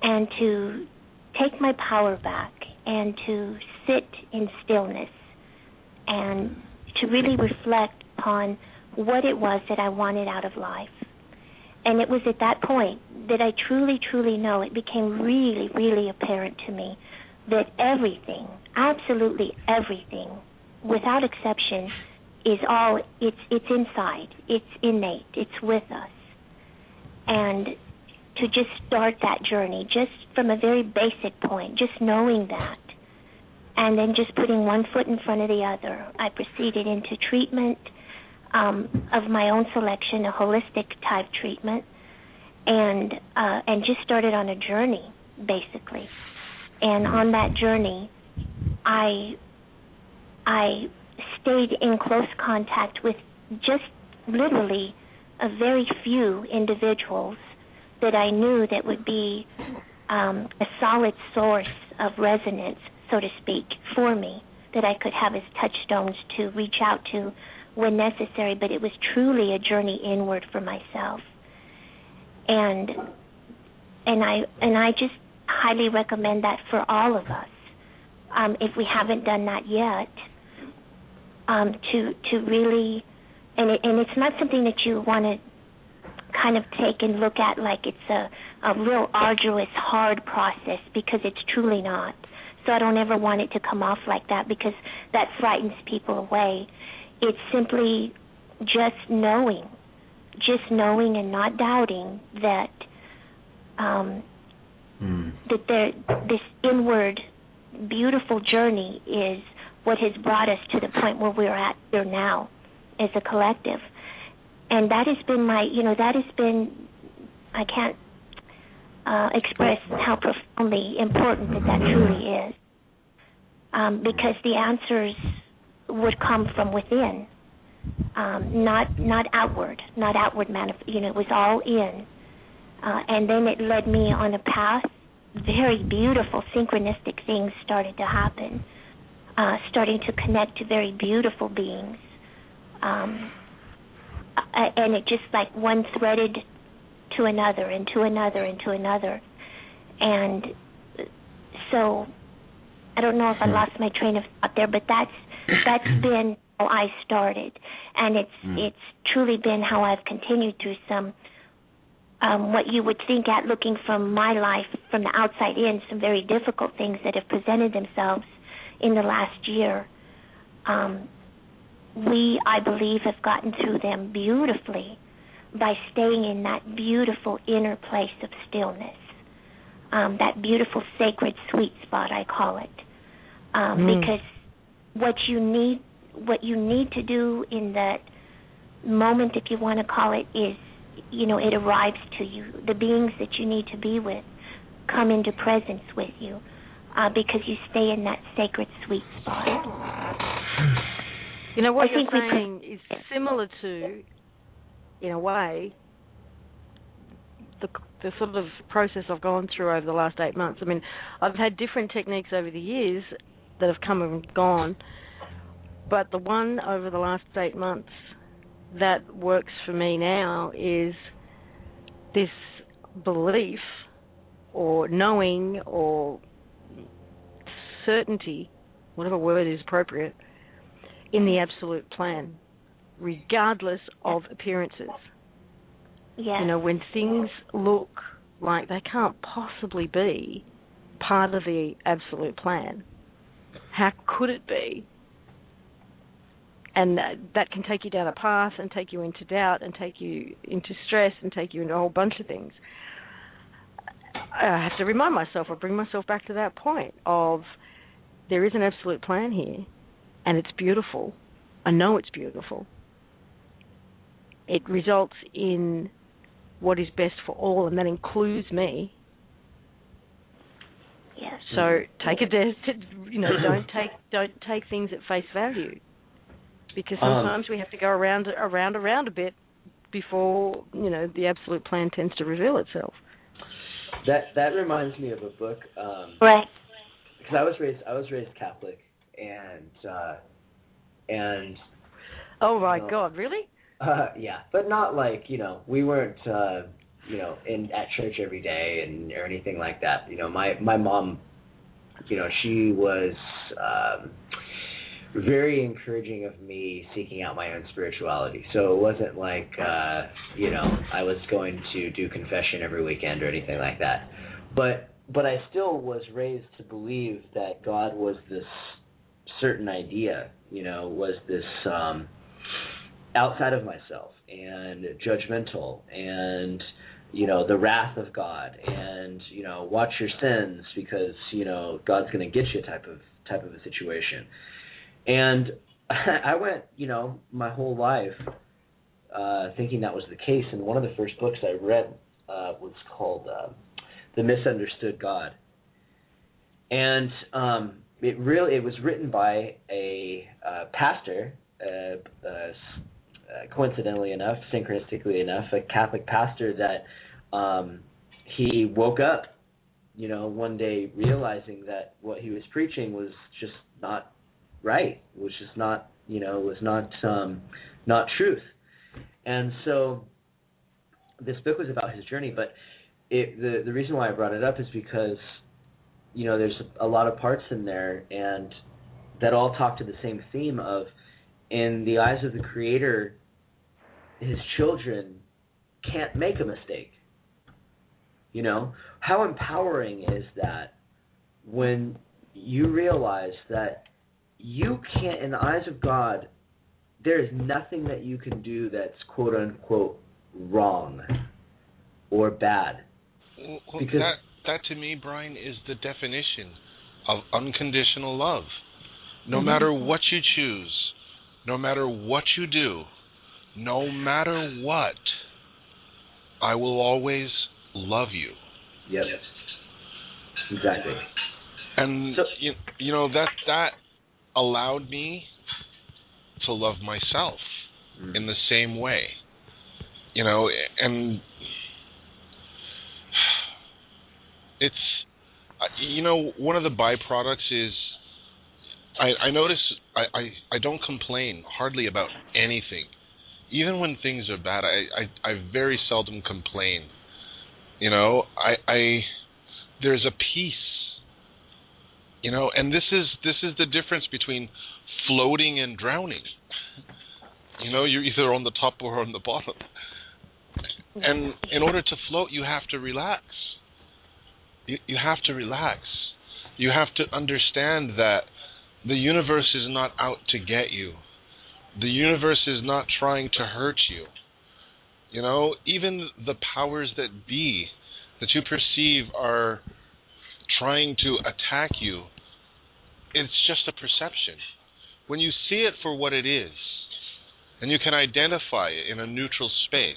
and to take my power back and to sit in stillness and to really reflect upon what it was that I wanted out of life. And it was at that point that I truly, truly know, it became really, really apparent to me that everything, absolutely everything, without exception, is all, it's inside, it's innate, it's with us. And to just start that journey, just from a very basic point, just knowing that, and then just putting one foot in front of the other, I proceeded into treatment of my own selection, a holistic type treatment, and just started on a journey, basically. And on that journey, I stayed in close contact with just literally a very few individuals that I knew that would be a solid source of resonance, so to speak, for me, that I could have as touchstones to reach out to when necessary, but it was truly a journey inward for myself. And I just highly recommend that for all of us, if we haven't done that yet, to really, and it's not something that you want to kind of take and look at like it's a real arduous, hard process, because it's truly not. So I don't ever want it to come off like that because that frightens people away. It's simply just knowing and not doubting that this inward beautiful journey is what has brought us to the point where we're at here now as a collective. And that has been I can't express how profoundly important that truly is. Because the answers would come from within, not outward, it was all in. And then it led me on a path. Very beautiful synchronistic things started to happen, starting to connect to very beautiful beings. And it just like one threaded to another and to another and to another. And so I don't know if I lost my train of thought there, but that's been how I started. And it's truly been how I've continued through some what you would think at looking from my life from the outside in, some very difficult things that have presented themselves in the last year. We, I believe, have gotten through them beautifully by staying in that beautiful inner place of stillness, that beautiful sacred sweet spot, I call it, because what you need to do in that moment, if you want to call it, is, it arrives to you. The beings that you need to be with come into presence with you because you stay in that sacred sweet spot. What you're saying is similar to, in a way, the sort of process I've gone through over the last 8 months. I mean, I've had different techniques over the years that have come and gone, but the one over the last 8 months that works for me now is this belief or knowing or certainty, whatever word is appropriate, in the absolute plan, regardless of appearances. Yes. When things look like they can't possibly be part of the absolute plan, how could it be? And that can take you down a path and take you into doubt and take you into stress and take you into a whole bunch of things. I have to remind myself or bring myself back to that point of there is an absolute plan here and it's beautiful. I know it's beautiful. It results in what is best for all, and that includes me. Yes. So take don't take things at face value, because sometimes we have to go around a bit before the absolute plan tends to reveal itself. That reminds me of a book. Right. Because I was raised Catholic, and oh my God, really? Yeah, but not like we weren't at church every day or anything like that. My mom, she was very encouraging of me seeking out my own spirituality. So it wasn't like I was going to do confession every weekend or anything like that. But I still was raised to believe that God was this certain idea, was this outside of myself and judgmental and the wrath of God and watch your sins because God's going to get you type of a situation. And I went my whole life thinking that was the case, and one of the first books I read was called The Misunderstood God. And it was written by a pastor, coincidentally enough, synchronistically enough, a Catholic pastor that he woke up, one day realizing that what he was preaching was just not right, was just not, was not truth. And so this book was about his journey, but the reason why I brought it up is because, there's a lot of parts in there and that all talk to the same theme of, in the eyes of the Creator, his children can't make a mistake. How empowering is that when you realize that you can't, in the eyes of God, there is nothing that you can do that's quote unquote wrong or bad. Well, because that to me, Brian, is the definition of unconditional love. No matter what you choose, no matter what you do, no matter what, I will always love you. Yep. Exactly. And so, you know that allowed me to love myself in the same way. You know, and it's, you know, one of the byproducts is I notice I don't complain hardly about anything. Even when things are bad, I very seldom complain. You know, I there's a peace. You know, and this is the difference between floating and drowning. You know, you're either on the top or on the bottom. And in order to float, you have to relax. You have to relax. You have to understand that the universe is not out to get you. The universe is not trying to hurt you. You know, even the powers that be that you perceive are trying to attack you, it's just a perception. When you see it for what it is, and you can identify it in a neutral space,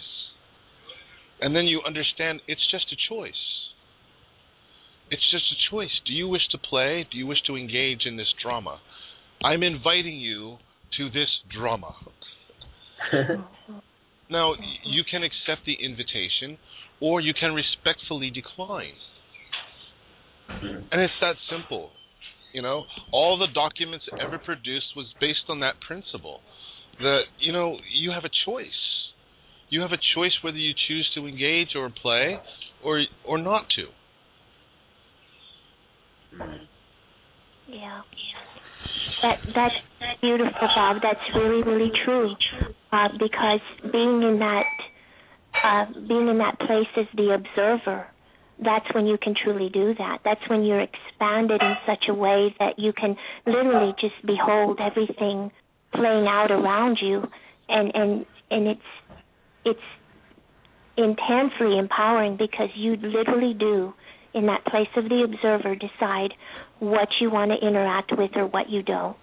and then you understand it's just a choice. It's just a choice. Do you wish to play? Do you wish to engage in this drama? I'm inviting you to this drama. Now, you can accept the invitation, or you can respectfully decline. And it's that simple. You know, all the documents ever produced was based on that principle. That, you know, you have a choice. You have a choice whether you choose to engage or play or not to. Yeah. That's beautiful, Bob. That's really, really true. Because being in that place as the observer, that's when you can truly do that. That's when you're expanded in such a way that you can literally just behold everything playing out around you, and it's intensely empowering because you literally do, in that place of the observer, decide what you want to interact with or what you don't.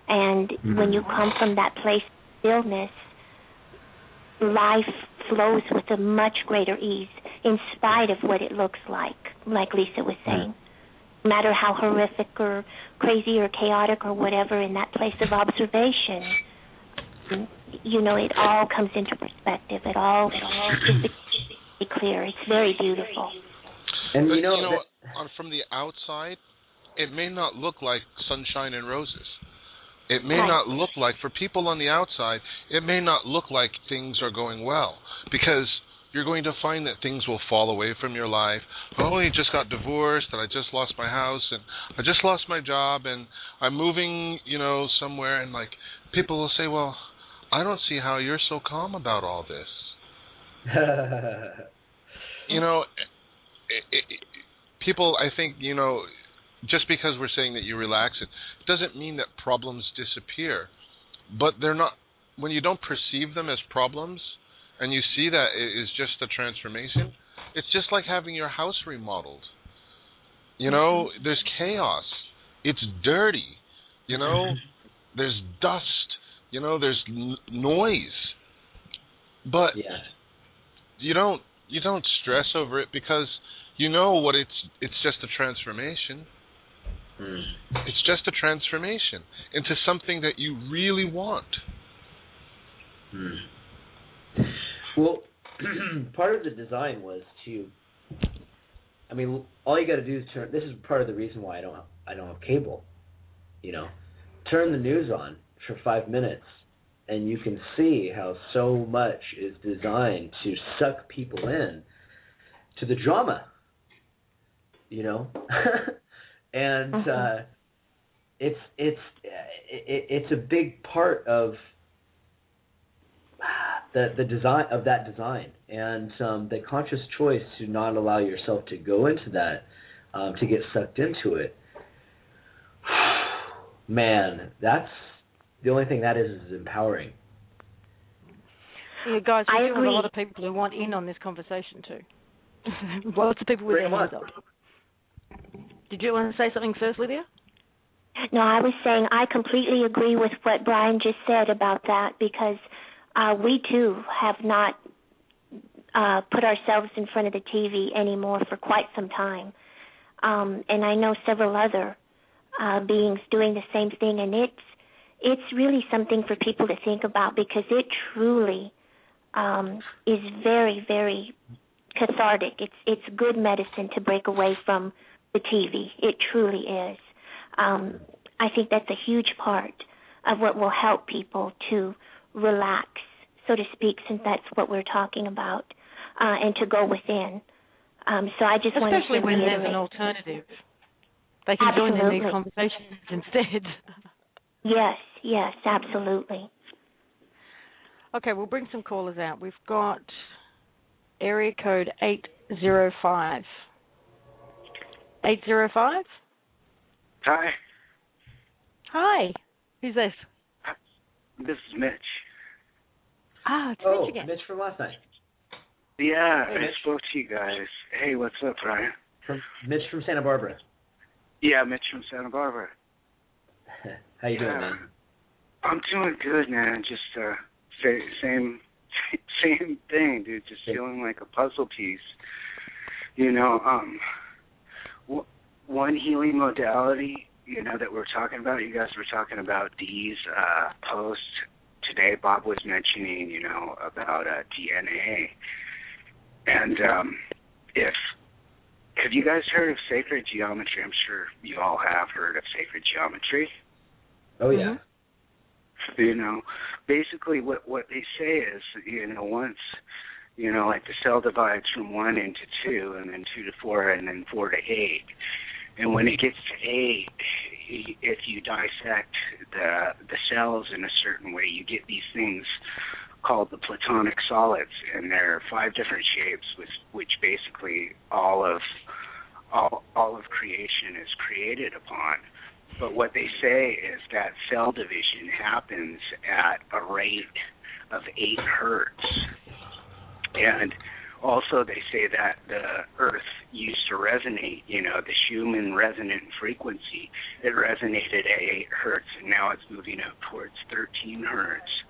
And when you come from that place of stillness, life flows with a much greater ease in spite of what it looks like Lisa was saying. No matter how horrific or crazy or chaotic or whatever in that place of observation, you know, it all comes into perspective. It all is clear. It's very beautiful. And you know from the outside, it may not look like sunshine and roses. It may not look like, for people on the outside, it may not look like things are going well, because you're going to find that things will fall away from your life. Oh, you just got divorced, and I just lost my house, and I just lost my job, and I'm moving, you know, somewhere, and like people will say, well, I don't see how you're so calm about all this. You know, people, I think, you know, just because we're saying that you relax it doesn't mean that problems disappear. But they're not, when you don't perceive them as problems and you see that it is just a transformation, it's just like having your house remodeled. You know, there's chaos. It's dirty. You know, there's dust. You know, there's noise. But you don't stress over it because you know what it's just a transformation. It's just a transformation into something that you really want. Well, part of the design was to, I mean, all you got to do is turn. This is part of the reason why I don't have cable. You know, turn the news on for 5 minutes, and you can see how so much is designed to suck people in to the drama. You know. And it's a big part of the design of that design, and the conscious choice to not allow yourself to go into that, to get sucked into it. Man, that's the only thing that is empowering. Yeah, guys, I we do have agree. a lot of people who want in on this conversation too. Lots of people with their hands up. Did you want to say something first, Lydia? No, I was saying I completely agree with what Brian just said about that, because we too have not put ourselves in front of the TV anymore for quite some time. And I know several other beings doing the same thing, and it's really something for people to think about, because it truly is very, very cathartic. It's good medicine to break away from the TV. It truly is. I think that's a huge part of what will help people to relax, so to speak, since that's what we're talking about, and to go within. So I just wanted to especially when reiterate. there's an alternative. They can join in these Absolutely. conversations instead. Yes, absolutely. Okay, we'll bring some callers out. We've got area code 805. 805? Hi, Hi. Who's this? this is Mitch. Ah, it's Oh, Mitch again. Mitch from last night. Yeah, Hey, I Mitch. spoke to you guys. Hey, what's up, Brian? Mitch from Santa Barbara. Yeah, Mitch from Santa Barbara. How you doing, man? I'm doing good, man. Just same thing, dude. Just feeling like a puzzle piece. You know, one healing modality, you know, that we're talking about. You guys were talking about Dee's post today. Bob was mentioning, you know, about DNA. And have you guys heard of sacred geometry? I'm sure you all have heard of sacred geometry. Oh, yeah. You know, basically what they say is, you know, once, you know, like the cell divides from 1 into 2, and then 2 to 4, and then 4 to 8. And when it gets to 8, if you dissect the cells in a certain way, you get these things called the platonic solids, and there are 5 different shapes, which basically all of creation is created upon. But what they say is that cell division happens at a rate of 8 hertz. And also they say that the Earth used to resonate, you know, the Schumann resonant frequency. It resonated at 8 hertz, and now it's moving up towards 13 hertz.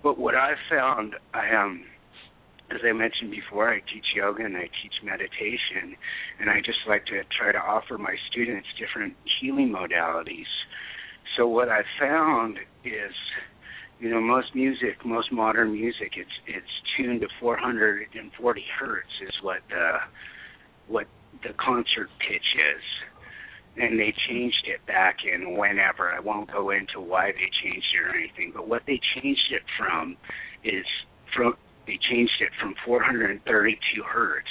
But what I've found, as I mentioned before, I teach yoga and I teach meditation, and I just like to try to offer my students different healing modalities. So what I've found is, you know, most modern music, it's tuned to 440 hertz is what the concert pitch is. And they changed it back in whenever. I won't go into why they changed it or anything, but what they changed it from is they changed it from 432 hertz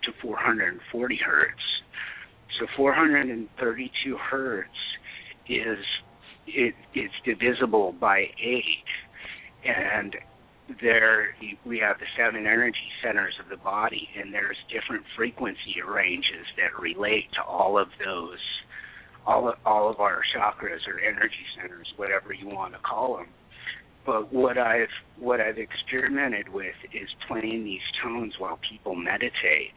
to 440 hertz. So 432 hertz it's divisible by 8, and there we have the 7 energy centers of the body, and there's different frequency ranges that relate to all of those, all of our chakras or energy centers, whatever you want to call them. But what I've experimented with is playing these tones while people meditate.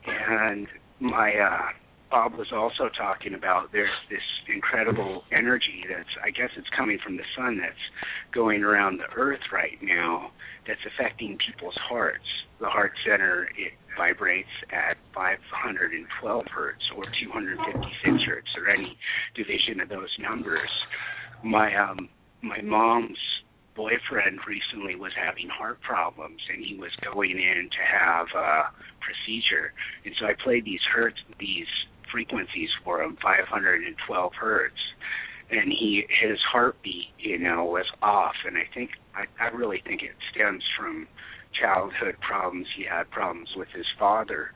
And my Bob was also talking about there's this incredible energy I guess it's coming from the sun, that's going around the earth right now, that's affecting people's hearts. The heart center, it vibrates at 512 hertz or 256 hertz or any division of those numbers. My mom's boyfriend recently was having heart problems, and he was going in to have a procedure. And so I played these frequencies for him, 512 hertz, and his heartbeat, you know, was off. And I really think it stems from childhood problems. He had problems with his father.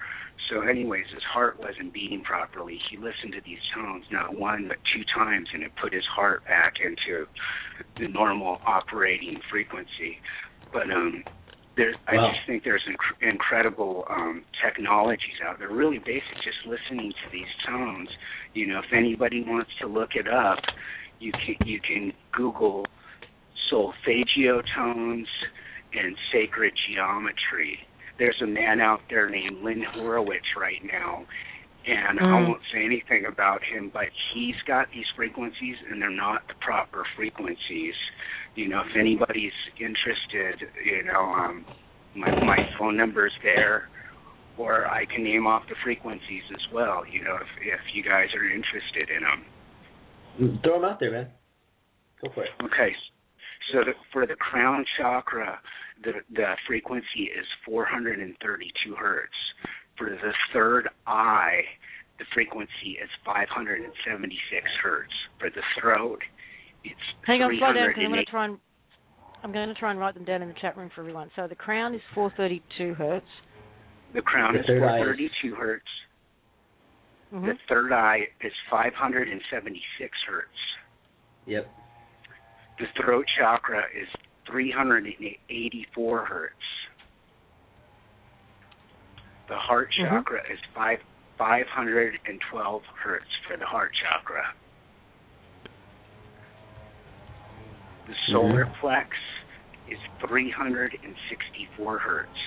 So anyways, his heart wasn't beating properly. He listened to these tones not 1 but 2 times, and it put his heart back into the normal operating frequency. But I just think there's incredible technologies out there, really basic, just listening to these tones. You know, if anybody wants to look it up, you can Google solfeggio tones and sacred geometry. There's a man out there named Lynn Horowitz right now, and I won't say anything about him, but he's got these frequencies, and they're not the proper frequencies. You know, if anybody's interested, you know, my phone number's there, or I can name off the frequencies as well, you know, if you guys are interested in them. Throw them out there, man. Go for it. Okay. So for the crown chakra, the frequency is 432 hertz. For the third eye, the frequency is 576 hertz. For the throat, it's Hang on, slow down, because I'm going to try and write them down in the chat room for everyone. So the crown is 432 hertz. The crown is 432 hertz. Mm-hmm. The third eye is 576 hertz. Yep. The throat chakra is 384 hertz. The heart chakra is 512 hertz for the heart chakra. The solar plex is 364 hertz.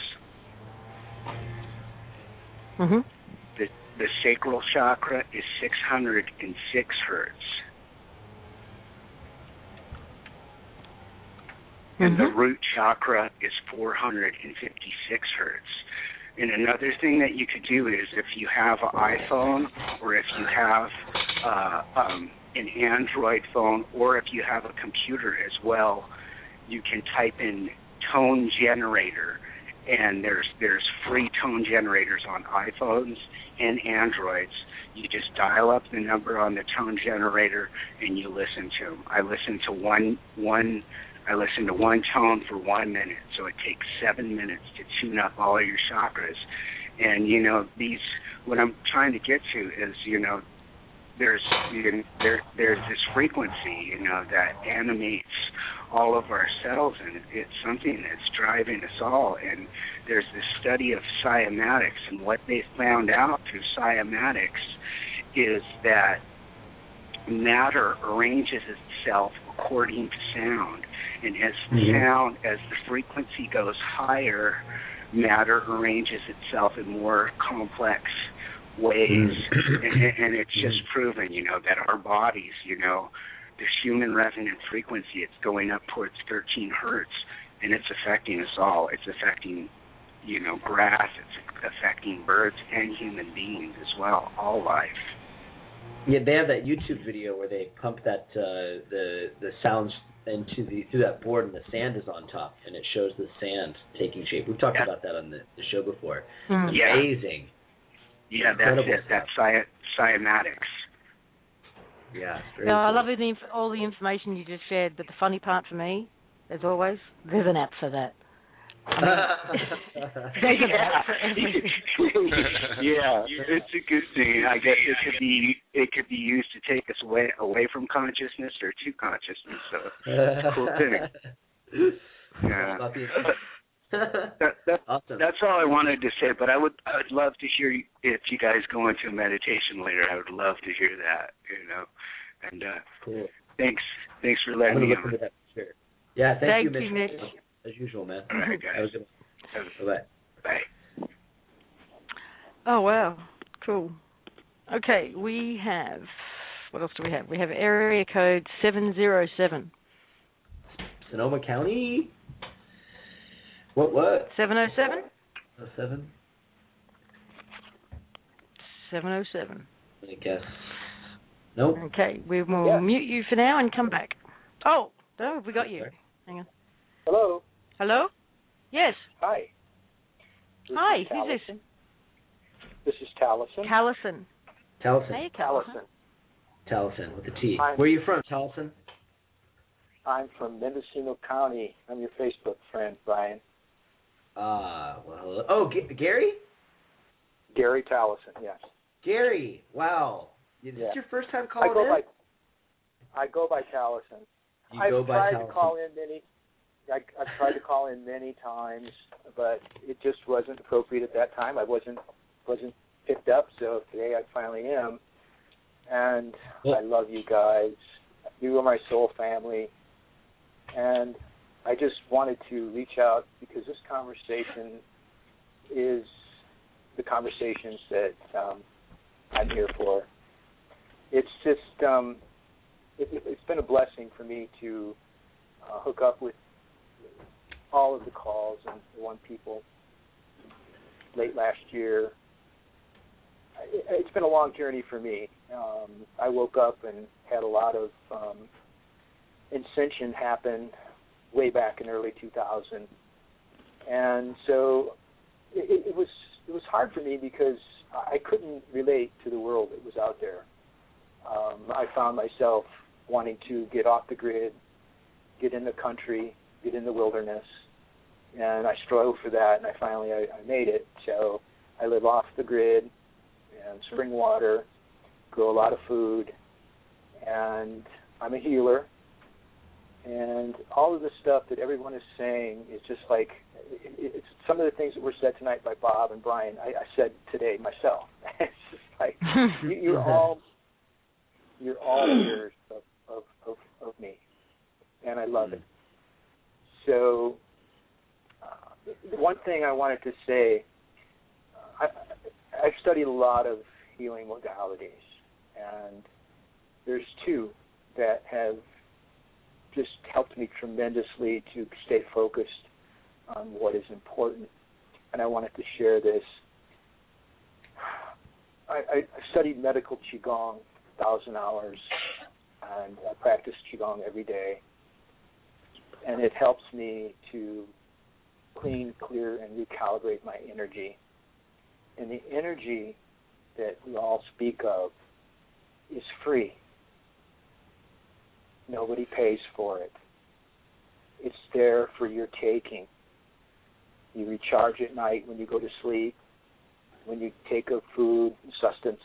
The sacral chakra is 606 hertz. And the root chakra is 456 hertz. And another thing that you could do is if you have an iPhone, or if you have an Android phone, or if you have a computer as well, you can type in tone generator, and there's free tone generators on iPhones and Androids. You just dial up the number on the tone generator and you listen to them. I listen to one tone for 1 minute, so it takes 7 minutes to tune up all of your chakras. And you know, what I'm trying to get to is, you know, there's this frequency, you know, that animates all of our cells, and it's something that's driving us all. And there's this study of cymatics, and what they found out through cymatics is that matter arranges itself according to sound. And as the frequency goes higher, matter arranges itself in more complex ways. And it's just proven, you know, that our bodies, you know, the human resonant frequency, it's going up towards 13 hertz, and it's affecting us all. It's affecting, you know, grass, it's affecting birds and human beings as well, all life. Yeah, they have that YouTube video where they pump that the sounds through that board, and the sand is on top, and it shows the sand taking shape. We've talked about that on the show before. Amazing. Yeah, that's it. That's cymatics. Yeah. I love all the information you just shared, but the funny part for me, as always, there's an app for that. There's an app for everything. Yeah, it's a good thing. I guess it could be used to take us away from consciousness or to consciousness. So it's a cool thing. Yeah. Awesome. That's all I wanted to say. But I would love to hear if you guys go into a meditation later. I would love to hear that. You know, and cool. Thanks for letting me on. That, sure. Yeah, thank you, Nick. As usual, man. All right, guys. Bye. Bye. Oh, wow. Cool. Okay, we have... What else do we have? We have area code 707. Sonoma County? What? 707? 07? 707. I guess. Nope. Okay, we will mute you for now and come back. Oh, no, we got you. Hang on. Hello. Hello? Yes. Hi. Hi, who's this? This is Taliesin. Taliesin. Hey, Taliesin. Taliesin with a T. Where are you from, Taliesin? I'm from Mendocino County. I'm your Facebook friend, Brian. Well, hello. Oh, Gary? Gary Taliesin, yes. Gary, wow. Is this your first time calling in? I go by Taliesin. I've tried to call in many times, but it just wasn't appropriate at that time. I wasn't picked up, so today I finally am. And I love you guys. You are my soul family. And I just wanted to reach out because this conversation is the conversations that I'm here for. It's just, it's been a blessing for me to hook up with all of the calls and the one people late last year. It's been a long journey for me. I woke up and had a lot of ascension happen way back in early 2000, and so it was hard for me because I couldn't relate to the world that was out there. I found myself wanting to get off the grid, get in the country, get in the wilderness, and I strove for that, and I made it. So I live off the grid and spring water, grow a lot of food, and I'm a healer. And all of the stuff that everyone is saying is just like, it's some of the things that were said tonight by Bob and Brian, I said today myself. It's just like, you're all mirrors of me, and I love it. So one thing I wanted to say, I've studied a lot of healing modalities, and there's two that have just helped me tremendously to stay focused on what is important, and I wanted to share this. I studied medical Qigong 1,000 hours, and I practice Qigong every day, and it helps me to clean, clear, and recalibrate my energy. And the energy that we all speak of is free. Nobody pays for it. It's there for your taking. You recharge at night when you go to sleep, when you take a food, sustenance.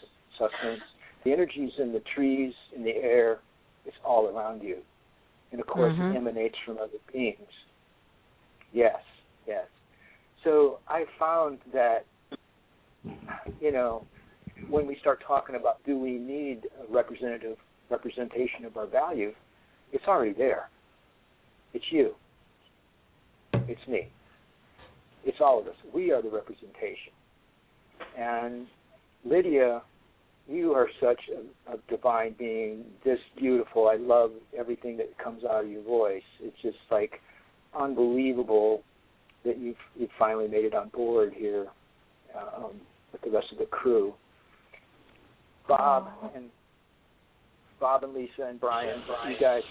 The energy is in the trees, in the air. It's all around you. And, of course, it emanates from other beings. Yes. So I found that, when we start talking about do we need a representation of our value, it's already there. It's you. It's me. It's all of us. We are the representation. And Lydia, you are such a divine being, just beautiful. I love everything that comes out of your voice. It's just like unbelievable that you've finally made it on board here with the rest of the crew. Bob and Lisa and Brian, you guys.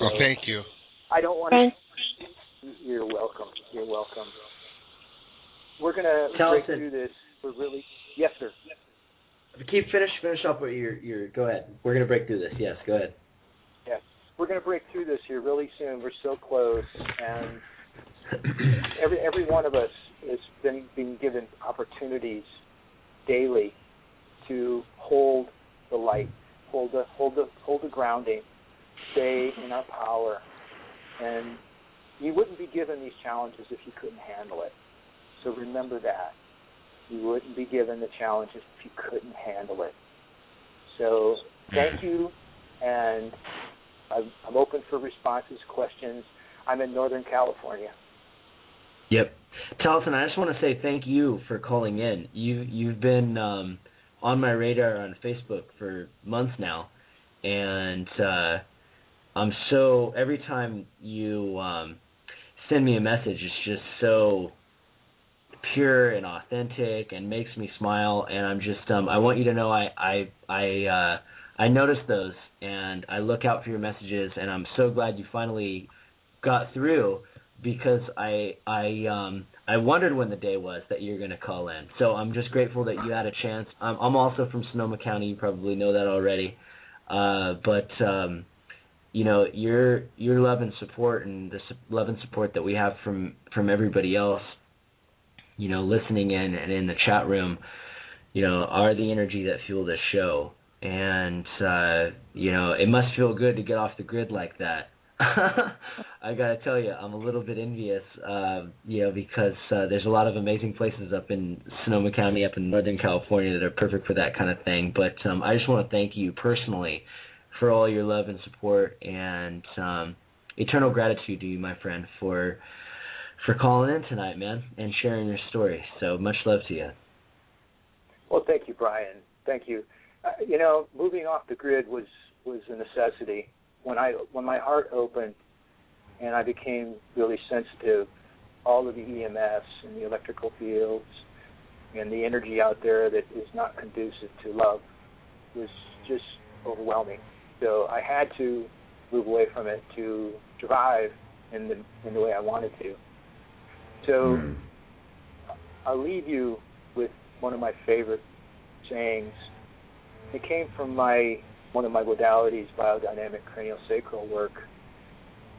Well, thank you. I don't want to. You're welcome. We're gonna break through this. Yes, sir. Finish up with your. Go ahead. We're gonna break through this. Yes, go ahead. Yes, we're gonna break through this here really soon. We're so close, and every one of us has been given opportunities daily to hold the light, hold the grounding, stay in our power, and you wouldn't be given these challenges if you couldn't handle it. So remember that. You wouldn't be given the challenges if you couldn't handle it. So thank you, and I'm open for responses, questions. I'm in Northern California. Yep. Tarleton, I just want to say thank you for calling in. You've been on my radar on Facebook for months now, and I'm so, every time you send me a message, it's just so pure and authentic and makes me smile, and I'm just I want you to know I notice those, and I look out for your messages, and I'm so glad you finally got through, because I wondered when the day was that you're going to call in. So I'm just grateful that you had a chance. I'm also from Sonoma County. You probably know that already. But your love and support, and the love and support that we have from everybody else, listening in and in the chat room, are the energy that fuel this show. And, it must feel good to get off the grid like that. I got to tell you, I'm a little bit envious, because there's a lot of amazing places up in Sonoma County, up in Northern California, that are perfect for that kind of thing. But I just want to thank you personally for all your love and support, and eternal gratitude to you, my friend, for calling in tonight, man, and sharing your story. So much love to you. Well, thank you, Brian. Thank you. Moving off the grid was a necessity. When my heart opened and I became really sensitive, all of the EMS and the electrical fields and the energy out there that is not conducive to love was just overwhelming. So I had to move away from it to survive in the way I wanted to. So I'll leave you with one of my favorite sayings. It came from one of my modalities, biodynamic craniosacral work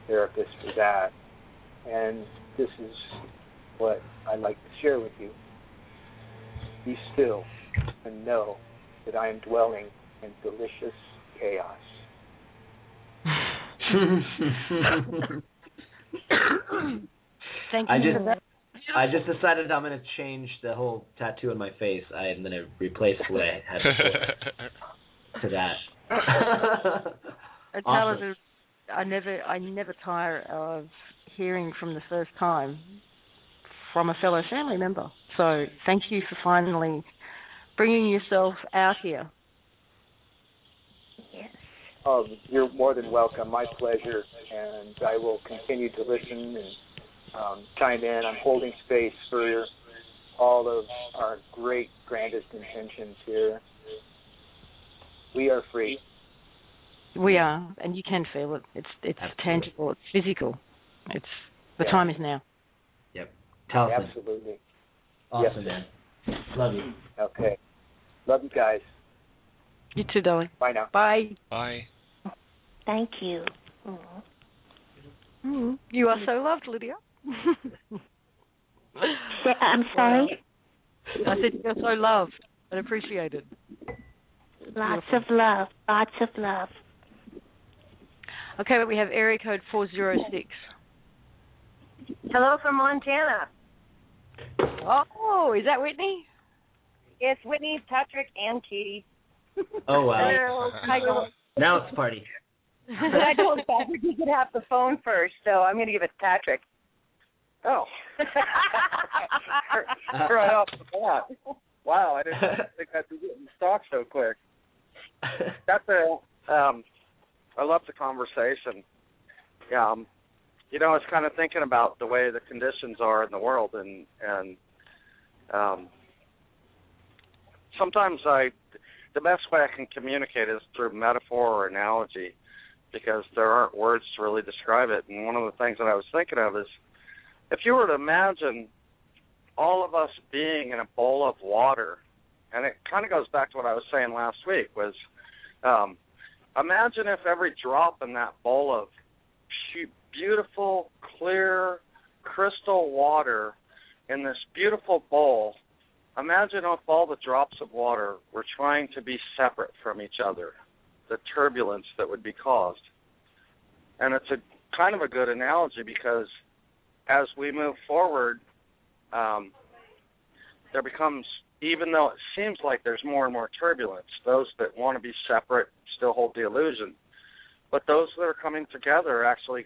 therapist for that. And this is what I'd like to share with you. Be still and know that I am dwelling in delicious chaos. Thank you for that. I just decided I'm going to change the whole tattoo on my face. I'm going to replace what I had before to that. Awesome. I never tire of hearing from the first time from a fellow family member. So thank you for finally bringing yourself out here. Yes. You're more than welcome. My pleasure. And I will continue to listen and chime in. I'm holding space for all of our great, grandest intentions here. We are free. We are, and you can feel it. It's tangible. It's physical. The time is now. Yep. Tell us. Absolutely. Awesome, yes. man. Love you. Okay. Love you guys. You too, darling. Bye now. Bye. Bye. Thank you. You are so loved, Lydia. I'm sorry? I said you're so loved and appreciated. Lots of love. Lots of love. Okay, but we have area code 406. Hello from Montana. Oh, is that Whitney? It's Whitney, Patrick, and Katie. Oh, wow. Now it's a party. I told Patrick he could have the phone first, so I'm going to give it to Patrick. Oh. Right off the bat. Wow, I didn't think I'd be getting stock so quick. I love the conversation. It's kind of thinking about the way the conditions are in the world, and sometimes the best way I can communicate is through metaphor or analogy, because there aren't words to really describe it. And one of the things that I was thinking of is, if you were to imagine all of us being in a bowl of water, and it kind of goes back to what I was saying last week, was imagine if every drop in that bowl of beautiful, clear, crystal water in this beautiful bowl, imagine if all the drops of water were trying to be separate from each other, the turbulence that would be caused. And it's a kind of a good analogy, because as we move forward, there becomes, even though it seems like there's more and more turbulence, those that want to be separate still hold the illusion. But those that are coming together actually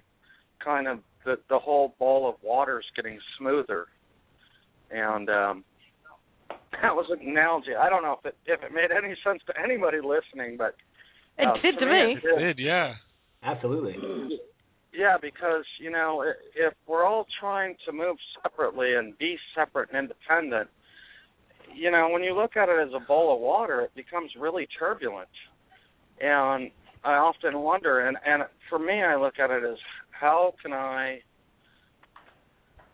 kind of, the whole bowl of water is getting smoother. And that was an analogy. I don't know if it made any sense to anybody listening, but it did to me. It did, yeah. Absolutely. Yeah, because, if we're all trying to move separately and be separate and independent, when you look at it as a bowl of water, it becomes really turbulent. And I often wonder, and for me, I look at it as, how can I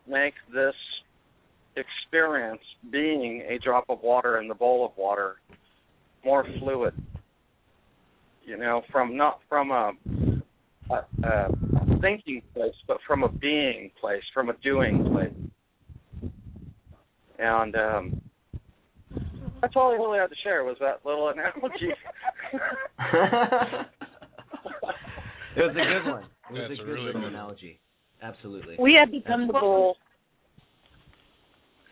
make this experience, being a drop of water in the bowl of water, more fluid? Not from a thinking place, but from a being place, from a doing place. And that's all I really had to share, was that little analogy. It was a good one. It was That's a good really little good analogy. Absolutely. We have become the bowl.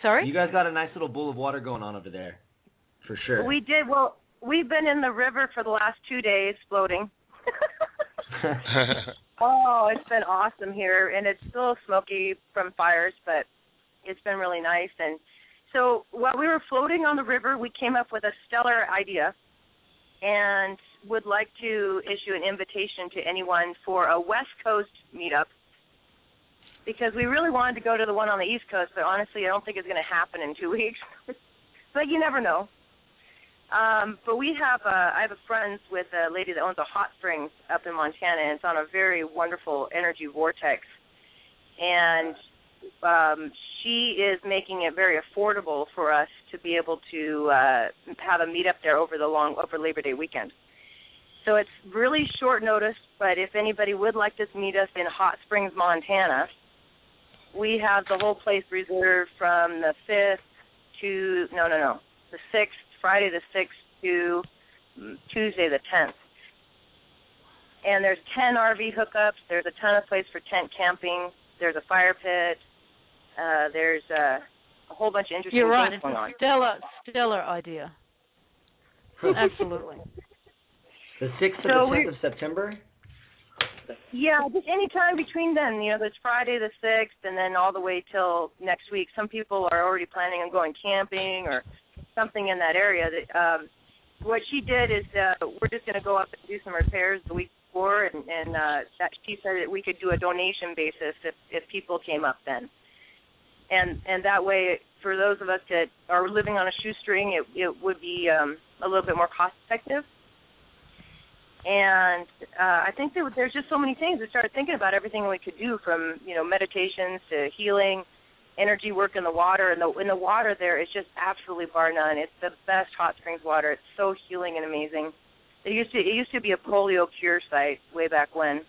Sorry? You guys got a nice little bowl of water going on over there, for sure. We did. Well, we've been in the river for the last 2 days floating. Oh, it's been awesome here, and it's still smoky from fires, but it's been really nice. And so while we were floating on the river, we came up with a stellar idea and would like to issue an invitation to anyone for a West Coast meetup, because we really wanted to go to the one on the East Coast, but honestly, I don't think it's going to happen in 2 weeks. But you never know. But I have a friend with a lady that owns a hot springs up in Montana, and it's on a very wonderful energy vortex. And she is making it very affordable for us to be able to have a meetup there over Labor Day weekend. So it's really short notice, but if anybody would like to meet us in Hot Springs, Montana, we have the whole place reserved from the 5th to, the 6th, Friday the 6th to Tuesday the 10th. And there's 10 RV hookups. There's a ton of place for tent camping. There's a fire pit. There's a whole bunch of interesting things going on. You're right. Stellar idea. Absolutely. The 6th to the 10th of September? Yeah, just any time between then. There's Friday the 6th and then all the way till next week. Some people are already planning on going camping or something in that area. What she did is we're just going to go up and do some repairs the week before, and that she said that we could do a donation basis if people came up then. And that way, for those of us that are living on a shoestring, it would be a little bit more cost effective. And I think there's just so many things. I started thinking about everything we could do, from meditations to healing, energy work in the water. And in the water there is just absolutely bar none. It's the best hot springs water. It's so healing and amazing. It used to be a polio cure site way back when.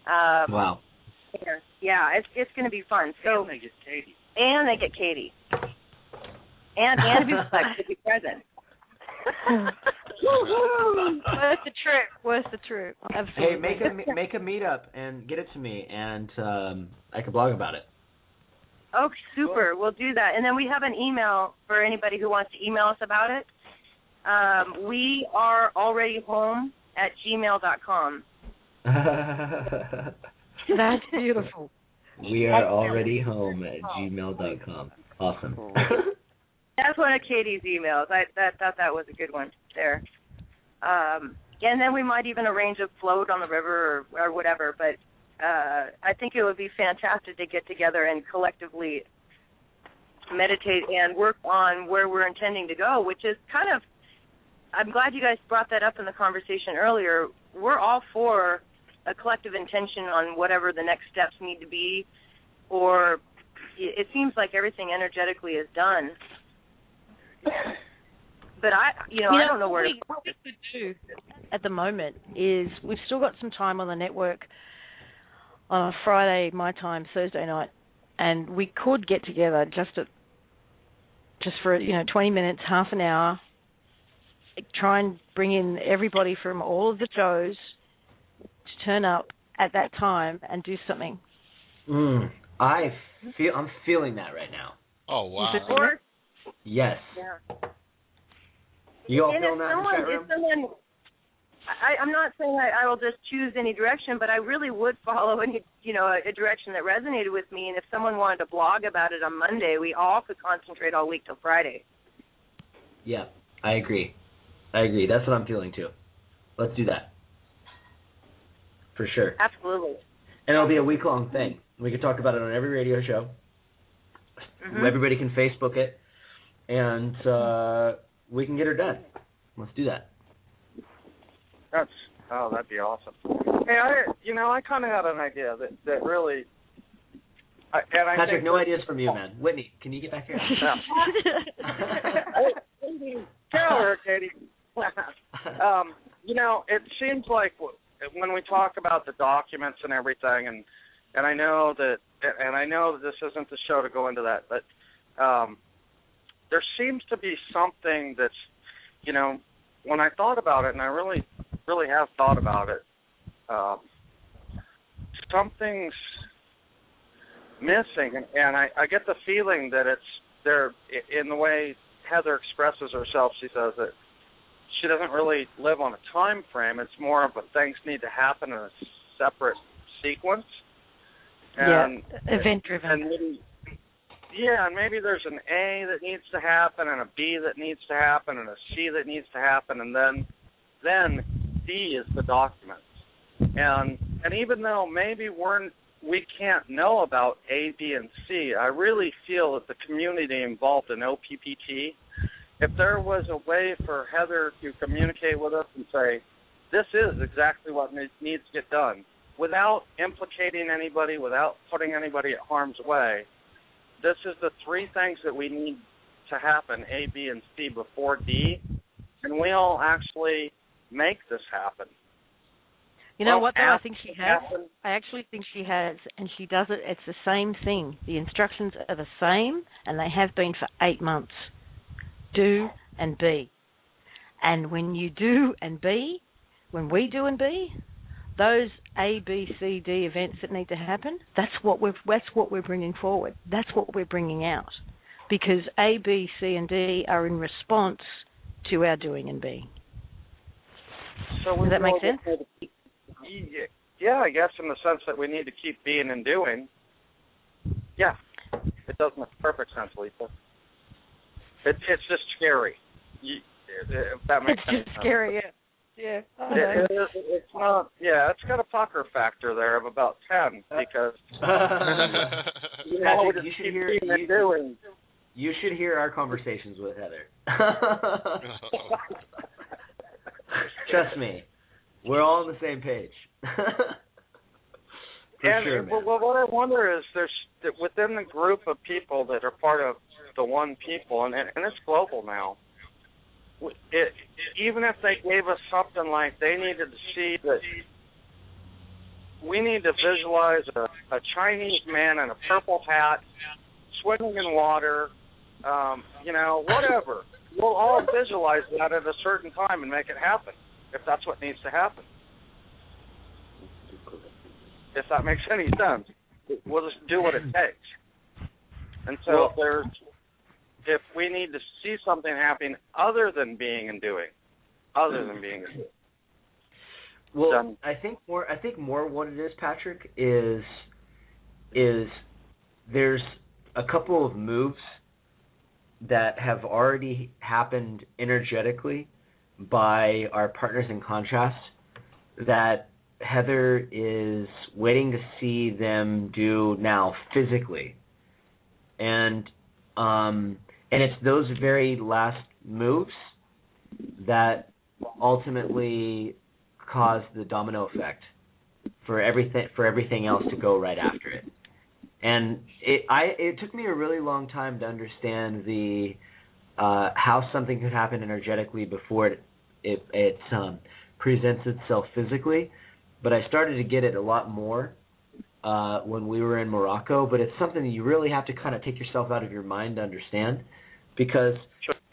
Wow. Yeah, it's going to be fun. So, and they get Katie. And they get Katie. And to be present. Worth the trip. Hey, Absolutely. make a meetup and get it to me, and I can blog about it. Oh, super. We'll do that. And then we have an email for anybody who wants to email us about it. We are already home at gmail.com. That's beautiful. We are already home at gmail.com. Awesome. That's one of Katie's emails. I thought that was a good one there. And then we might even arrange a float on the river or whatever. But I think it would be fantastic to get together and collectively meditate and work on where we're intending to go, which is kind of, I'm glad you guys brought that up in the conversation earlier. We're all for a collective intention on whatever the next steps need to be, or it seems like everything energetically is done. But I don't know where what we could do at the moment is we've still got some time on the network on a Friday, my time, Thursday night, and we could get together just for 20 minutes, half an hour, try and bring in everybody from all of the shows to turn up at that time and do something. I'm feeling that right now. Oh, wow. Yes. Yeah. You all feeling that in the chat room? I'm not saying I will just choose any direction, but I really would follow a direction that resonated with me. And if someone wanted to blog about it on Monday, we all could concentrate all week till Friday. Yeah, I agree. That's what I'm feeling too. Let's do that. For sure. Absolutely. And it'll be a week-long thing. We can talk about it on every radio show. Mm-hmm. Everybody can Facebook it. And we can get her done. Let's do that. That'd be awesome. Hey, I kind of had an idea that really. Patrick, no ideas from you, man. Whitney, can you get back here? Get over here, Katie. It seems like when we talk about the documents and everything, and I know that this isn't the show to go into that, but there seems to be something that's, when I thought about it, and I really have thought about it, something's missing, and I get the feeling that it's there in the way Heather expresses herself. She says that she doesn't really live on a time frame. It's more of a things need to happen in a separate sequence. And, event-driven. And maybe there's an A that needs to happen, and a B that needs to happen, and a C that needs to happen, and then D is the document. And even though maybe we can't know about A, B, and C, I really feel that the community involved in OPPT, if there was a way for Heather to communicate with us and say, this is exactly what needs to get done, without implicating anybody, without putting anybody at harm's way, this is the three things that we need to happen, A, B, and C, before D, and we'll actually make this happen. You know what, though? I think she has. I actually think she has, and she does it. It's the same thing. The instructions are the same, and they have been for 8 months. Do and be. And when you do and be, when we do and be, those A, B, C, D events that need to happen, that's what we're bringing forward. That's what we're bringing out. Because A, B, C, and D are in response to our doing and being. So does that make sense? Yeah, I guess in the sense that we need to keep being and doing. Yeah, it does make perfect sense, Lisa. It's just scary. If that makes sense. It's just scary, yeah. Yeah, it's not. Yeah, it's got a pucker factor there of about 10 because Patrick, you should hear our conversations with Heather. Trust me, we're all on the same page. What I wonder is that within the group of people that are part of the one people, and it's global now. Even if they gave us something like they needed to see that we need to visualize a Chinese man in a purple hat swimming in water, whatever. We'll all visualize that at a certain time and make it happen, if that's what needs to happen. If that makes any sense. We'll just do what it takes. And so if we need to see something happening other than being and doing, Well, I think more what it is, Patrick, is there's a couple of moves that have already happened energetically by our partners in contrast that Heather is waiting to see them do now physically. And it's those very last moves that ultimately cause the domino effect for everything else to go right after it. And it took me a really long time to understand the how something could happen energetically before it presents itself physically. But I started to get it a lot more when we were in Morocco. But it's something that you really have to kind of take yourself out of your mind to understand, because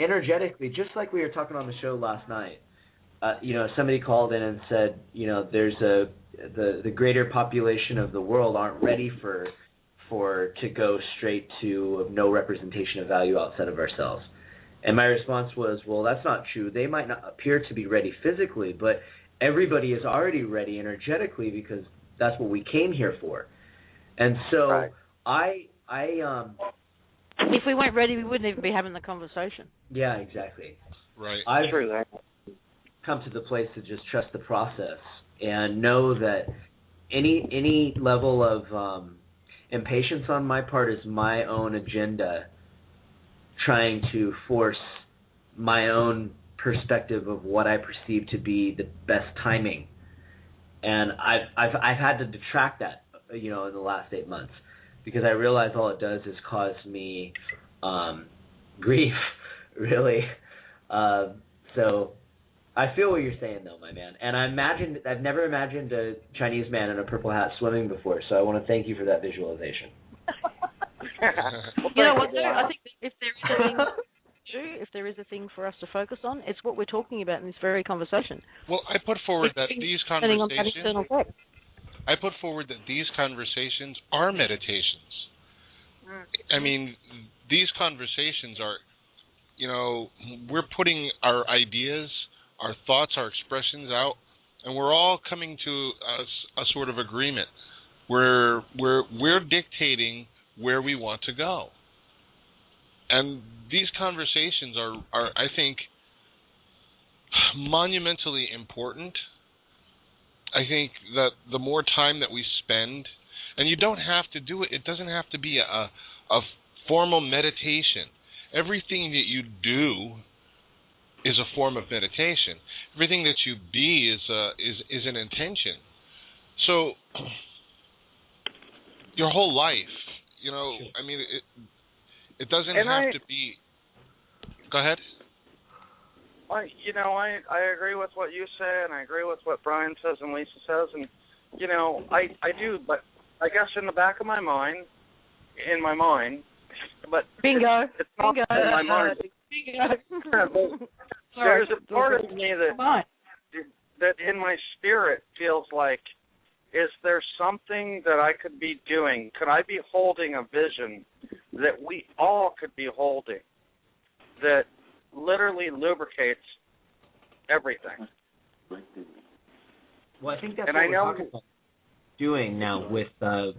energetically, just like we were talking on the show last night, somebody called in and said, there's the greater population of the world aren't ready for to go straight to no representation of value outside of ourselves. And my response was, well, that's not true. They might not appear to be ready physically, but everybody is already ready energetically because that's what we came here for. And so right. If we weren't ready, we wouldn't even be having the conversation. Yeah, exactly. Right. I've come to the place to just trust the process and know that any level of impatience on my part is my own agenda trying to force my own perspective of what I perceive to be the best timing. And I've had to detract that, in the last 8 months, because I realize all it does is cause me grief, really. So I feel what you're saying, though, my man. And I've never imagined a Chinese man in a purple hat swimming before, so I want to thank you for that visualization. You know what, I think if there is a thing for us to focus on, it's what we're talking about in this very conversation. Well, I put forward that these conversations are meditations. I mean, these conversations are, we're putting our ideas our thoughts, our expressions out, and we're all coming to a sort of agreement where we're dictating where we want to go. And these conversations are I think, monumentally important. I think that the more time that we spend, and you don't have to do it, it doesn't have to be a formal meditation. Everything that you do is a form of meditation. Everything that you be is an intention. So your whole life, I mean, it doesn't have to be. Go ahead. I agree with what you say, and I agree with what Brian says and Lisa says, and I do, but I guess in the back of my mind, but bingo, it's not bingo, in my mind. bingo. There's a part of me that in my spirit feels like, is there something that I could be doing? Could I be holding a vision that we all could be holding that literally lubricates everything? Well, I think that's and what I we're know talking about doing now with the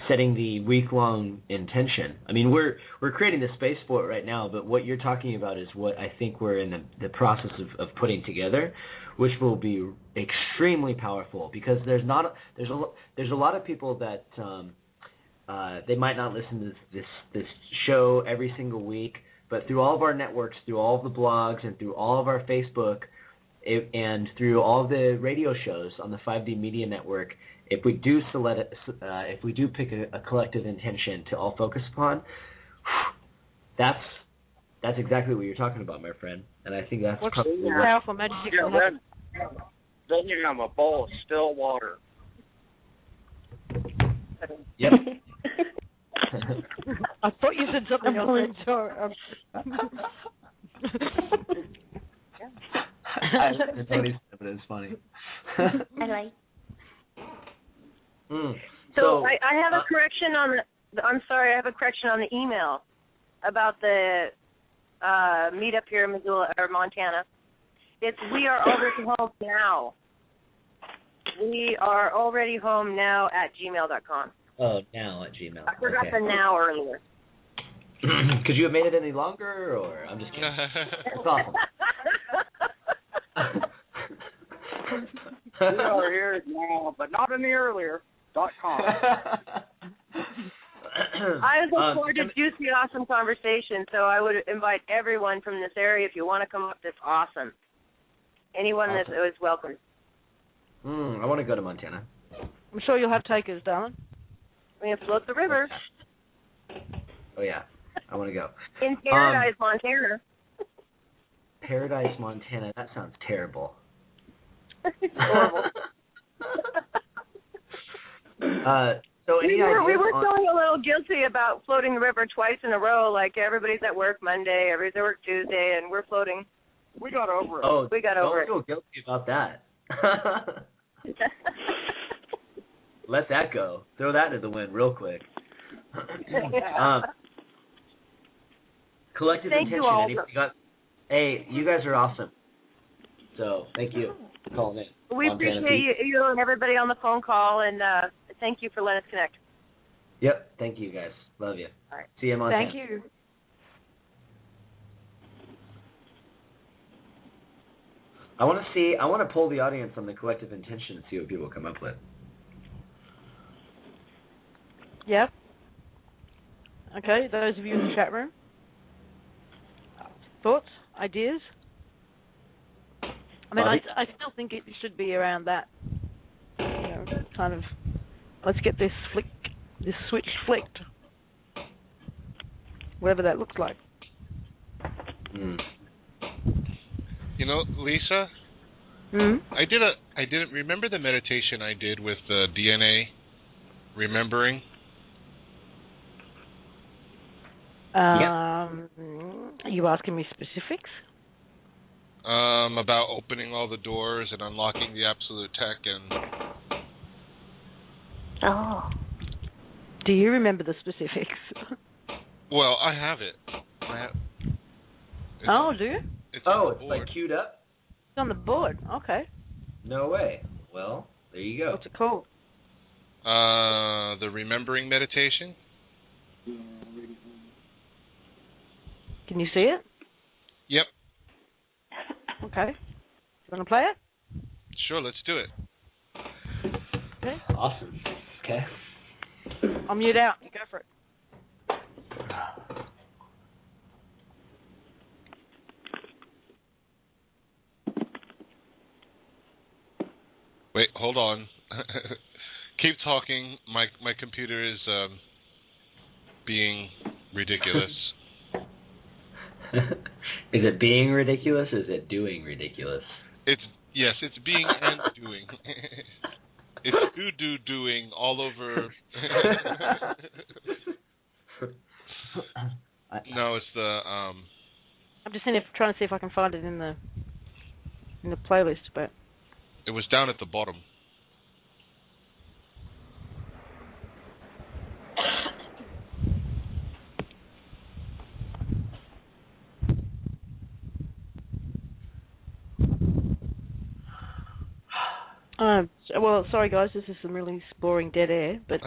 setting the week-long intention. I mean, we're creating the space for it right now, but what you're talking about is what I think we're in the process of putting together, which will be extremely powerful, because there's a lot of people that they might not listen to this show every single week, but through all of our networks, through all of the blogs, and through all of our Facebook, and through all of the radio shows on the 5D Media Network, if we do pick a collective intention to all focus upon, that's exactly what you're talking about, my friend. And I think that's probably powerful magic. Then you have a bowl of still water. Yep. I thought you said something else. Sorry. But it's funny. Anyway. So I have a correction on I'm sorry, I have a correction on the email about the meetup here in Missoula or Montana. It's we are already home now. We are already home now at gmail.com. Oh, now at Gmail. I forgot the now earlier. Could you have made it any longer, or I'm just kidding? That's awesome. We are here now, but not in the earlier.com. I look forward to juicy, awesome conversation, so I would invite everyone from this area, if you want to come up, that's awesome. Anyone that is welcome. I want to go to Montana. I'm sure you'll have takers, darling. We can float the river. Oh, yeah. I want to go. In Paradise, Montana. Paradise, Montana. That sounds terrible. It's horrible. So any we were ideas feeling a little guilty about floating the river twice in a row. Like everybody's at work Monday, everybody's at work Tuesday, and we're floating. We got over it. Oh, we got over it. Don't feel guilty about that. Let that go. Throw that into the wind real quick. Collective thank intention. You all. Hey, you guys are awesome. So thank you for calling in. We Montana appreciate you and everybody on the phone call, and thank you for letting us connect. Yep. Thank you, guys. Love you. All right. See you, Montana. Thank you. I want to poll the audience on the collective intention and see what people come up with. Yep. Okay, those of you in the chat room. Thoughts? Ideas? I mean, I still think it should be around that. Kind of, let's get this switch flicked. Whatever that looks like. Lisa? I didn't remember the meditation I did with the DNA remembering. Are you asking me specifics? About opening all the doors and unlocking the absolute tech and... Oh. Do you remember the specifics? Well, I have it. Oh, do you? It's like queued up? on the board. Okay. No way. Well, there you go. What's it called? The remembering meditation. Can you see it? Yep. Okay. You want to play it? Sure, let's do it. Okay. Awesome. Okay. I'll mute out. You go for it. Wait, hold on. Keep talking. My computer is being ridiculous. Is it being ridiculous or is it doing ridiculous? It's being and doing. It's doing all over. No, it's the I'm just trying to see if I can find it in the playlist, but it was down at the bottom. Well, sorry guys, this is some really boring dead air, but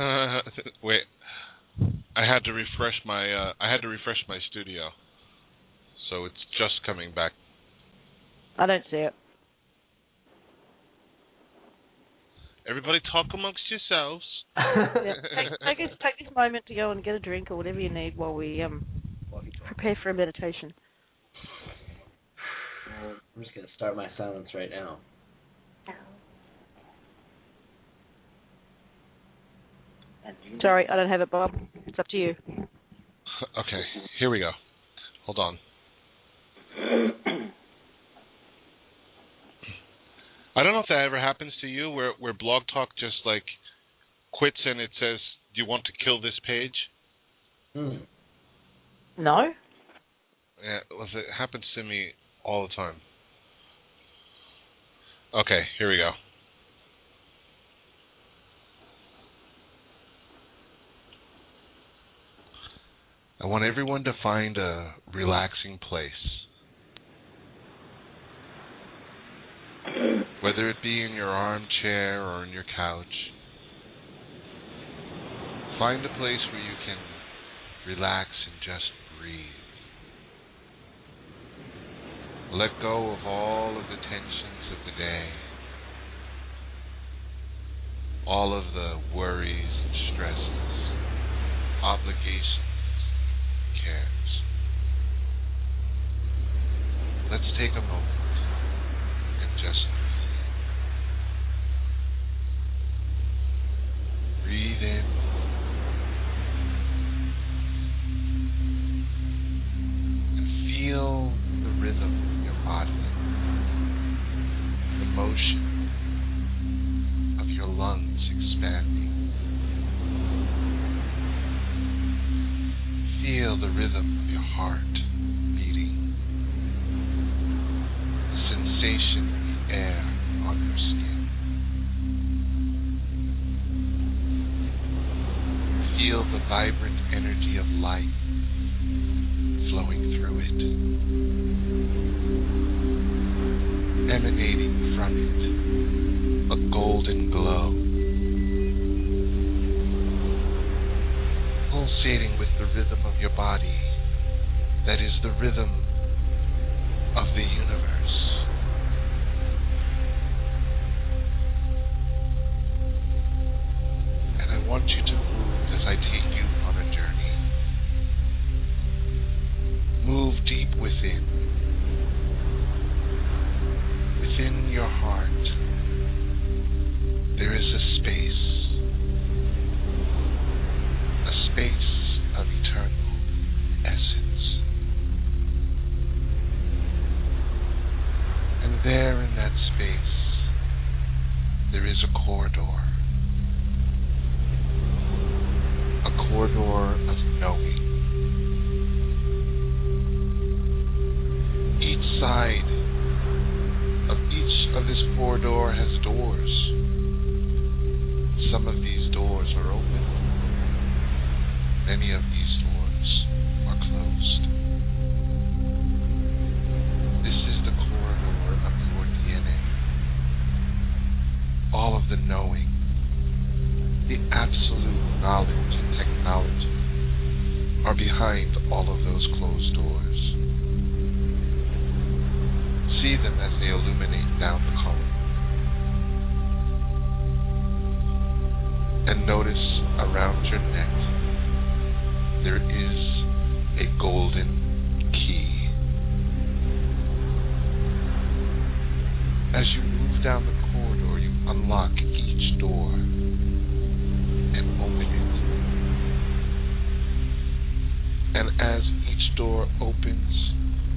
wait, I had to refresh my studio, so it's just coming back. I don't see it. Everybody talk amongst yourselves. Take this moment to go and get a drink or whatever you need while we prepare for a meditation. I'm just gonna start my silence right now. Sorry, I don't have it, Bob. It's up to you. Okay, here we go. Hold on. I don't know if that ever happens to you, where Blog Talk just like quits and it says, "Do you want to kill this page?" No. Yeah, it happens to me all the time. Okay, here we go. I want everyone to find a relaxing place. Whether it be in your armchair or on your couch, find a place where you can relax and just breathe. Let go of all of the tensions of the day, all of the worries and stresses, obligations, cares. Let's take a moment and just breathe in and feel the rhythm of your body, the motion of your lungs expanding. Feel the rhythm of your heart beating, the sensation of the air on your skin. Feel the vibrant energy of life flowing through it, emanating from it, a golden glow, pulsating with the rhythm of your body, that is the rhythm of the universe. And I want you to move as I take you on a journey. Move deep within. Within your heart, there is a space of eternal essence. And there in that space, there is a corridor of knowing. Each side of this corridor has doors. Some of these doors are open. Many of these doors are closed. This is the corridor of your knowledge and technology are behind all of those closed doors. See them as they illuminate down the corridor. And notice around your neck there is a golden key. As you move down the corridor, you unlock each door and open it. And as each door opens,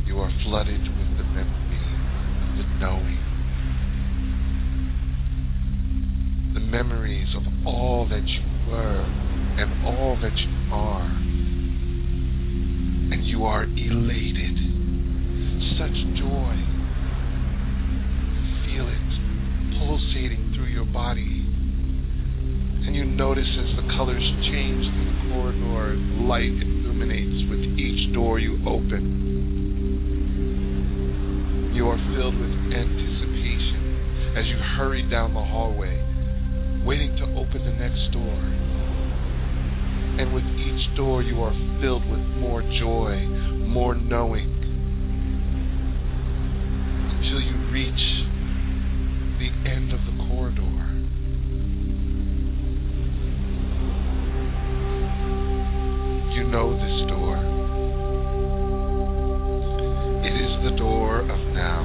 you are flooded with the memory of the knowing. The memories of all that you were and all that you are. And you are elated. Such joy. You feel it pulsating through your body. And you notice as the colors change through the corridor, light illuminates with each door you open. You are filled with anticipation as you hurry down the hallway, waiting to open the next door. And with each door you are filled with more joy, more knowing, until you reach the end of the corridor. You know this door. It is the door of now.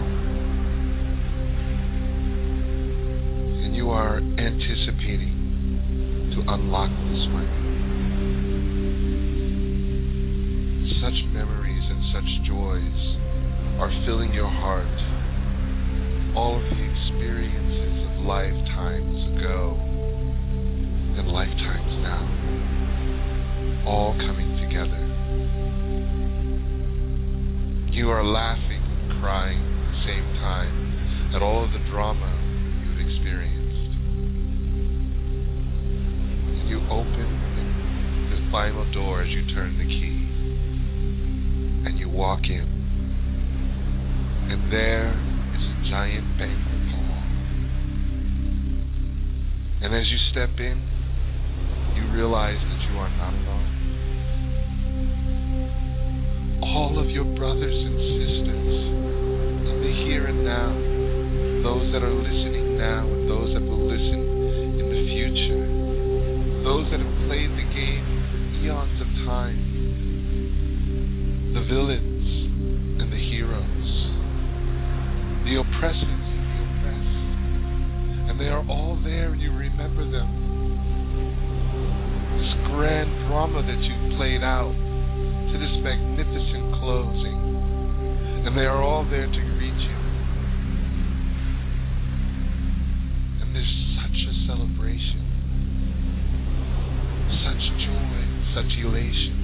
And you are anticipating to unlock this one. Such memories and such joys are filling your heart. All of the experiences of lifetimes ago and lifetimes now, all coming together. You are laughing and crying at the same time at all of the drama you've experienced. And you open the final door as you turn the key. And you walk in, and there is a giant banquet hall. And as you step in, you realize that you are not alone. All of your brothers and sisters in the here and now, those that are listening now and those that will listen in the future, those that have played the game for eons of time, the villains and the heroes, the oppressors and the oppressed, and they are all there and you remember them. This grand drama that you've played out to this magnificent closing, and they are all there to greet you. And there's such a celebration, such joy, such elation.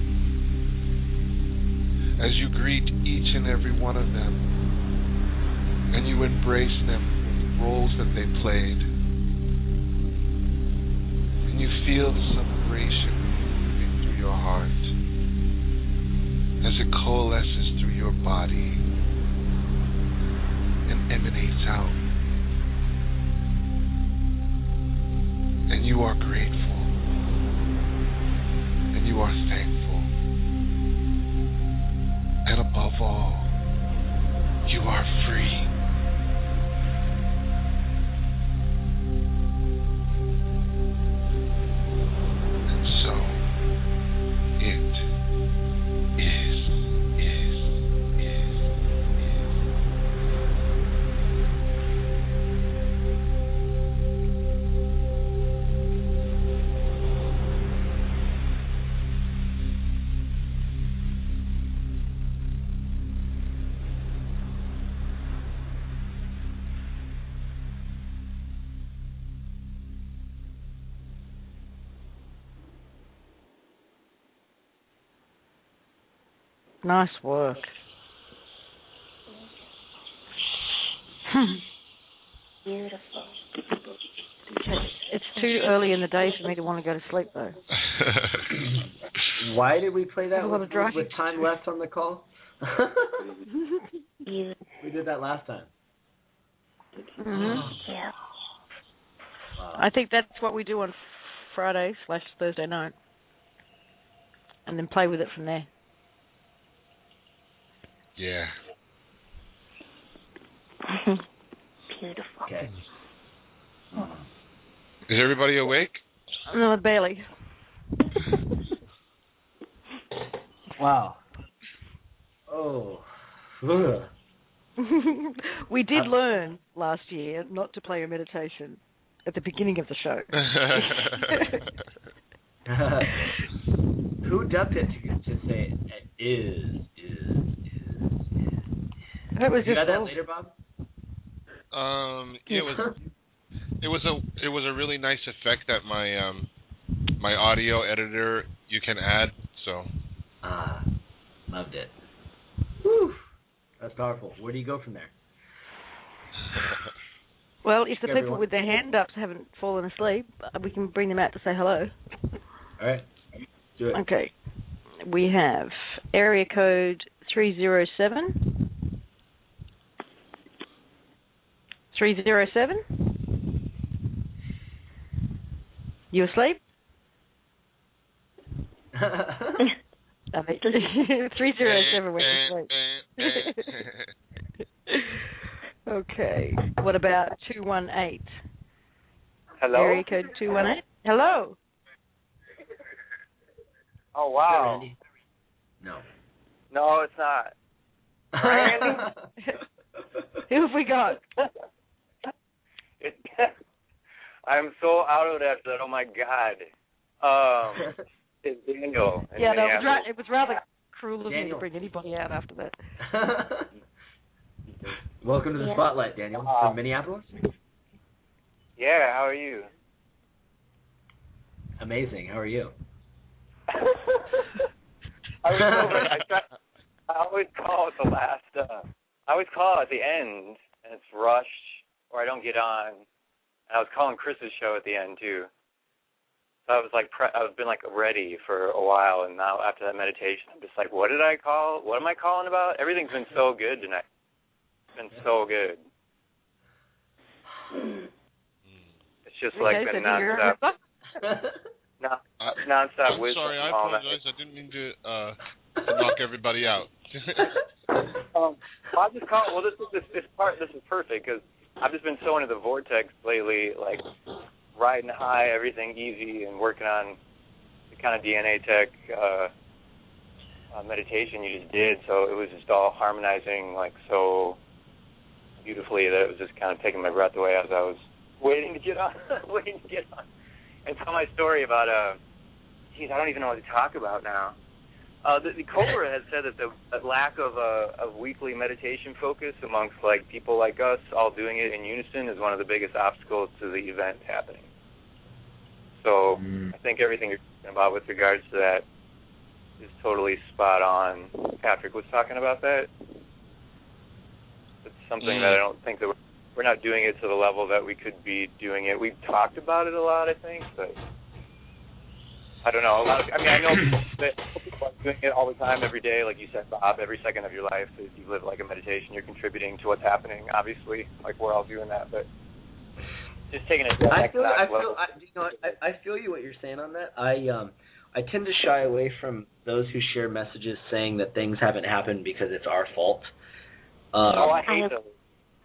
As you greet each and every one of them, and you embrace them with the roles that they played, and you feel the celebration moving through your heart as it coalesces through your body and emanates out, and you are grateful, and you are thankful. And above all, you are free. And so, it is. Nice work. Beautiful. It's too early in the day for me to want to go to sleep, though. Why did we play that with time left on the call? You. We did that last time. Mm-hmm. Yeah. I think that's what we do on Friday/Thursday night, and then play with it from there. Yeah. Beautiful. Okay. Is everybody awake? No, barely. Wow. Oh. Ugh. We did learn last year not to play a meditation at the beginning of the show. Who dubbed it to say is? It was You just got that later, Bob? It was a really nice effect that my audio editor you can add. So. Loved it. Whew. That's powerful. Where do you go from there? Well, if the people Everyone. with their hand ups haven't fallen asleep, we can bring them out to say hello. All right. Do it. Okay. We have area code 307. 307? You asleep? 307 went to sleep. Okay. What about 218? Hello? Area code 218? Hello. Oh, wow. No. No, it's not. Randy? Who have we got? I'm so out of that. Oh, my God. It's Daniel. Yeah, no, it was rather cruel of me Daniel. to bring anybody out after that. Welcome to the spotlight, Daniel, from Minneapolis. Yeah, how are you? Amazing. How are you? I always call at the last. I always call at the end, and it's rushed, or I don't get on. And I was calling Chris's show at the end too. So I was like, I've been like ready for a while, and now after that meditation, I'm just like, what did I call? What am I calling about? Everything's been so good tonight. It's been so good. It's just like been nonstop. Nonstop wisdom. Sorry, I apologize. I didn't mean to knock everybody out. I just call. Well, this is perfect because I've just been so into the vortex lately, like riding high, everything easy, and working on the kind of DNA tech meditation you just did. So it was just all harmonizing like so beautifully that it was just kind of taking my breath away as I was waiting to get on. And tell my story about I don't even know what to talk about now. The Cobra had said that the lack of weekly meditation focus amongst like people like us all doing it in unison is one of the biggest obstacles to the event happening. So I think everything you're talking about with regards to that is totally spot on. Patrick was talking about that. It's something that I don't think that we're not doing it to the level that we could be doing it. We've talked about it a lot, I think, but I don't know. I know that people are doing it all the time, every day, like you said, Bob. Every second of your life, if you live like a meditation, you're contributing to what's happening. Obviously, like we're all doing that, but just taking it to the next level. I feel you what you're saying on that. I tend to shy away from those who share messages saying that things haven't happened because it's our fault. I hate those.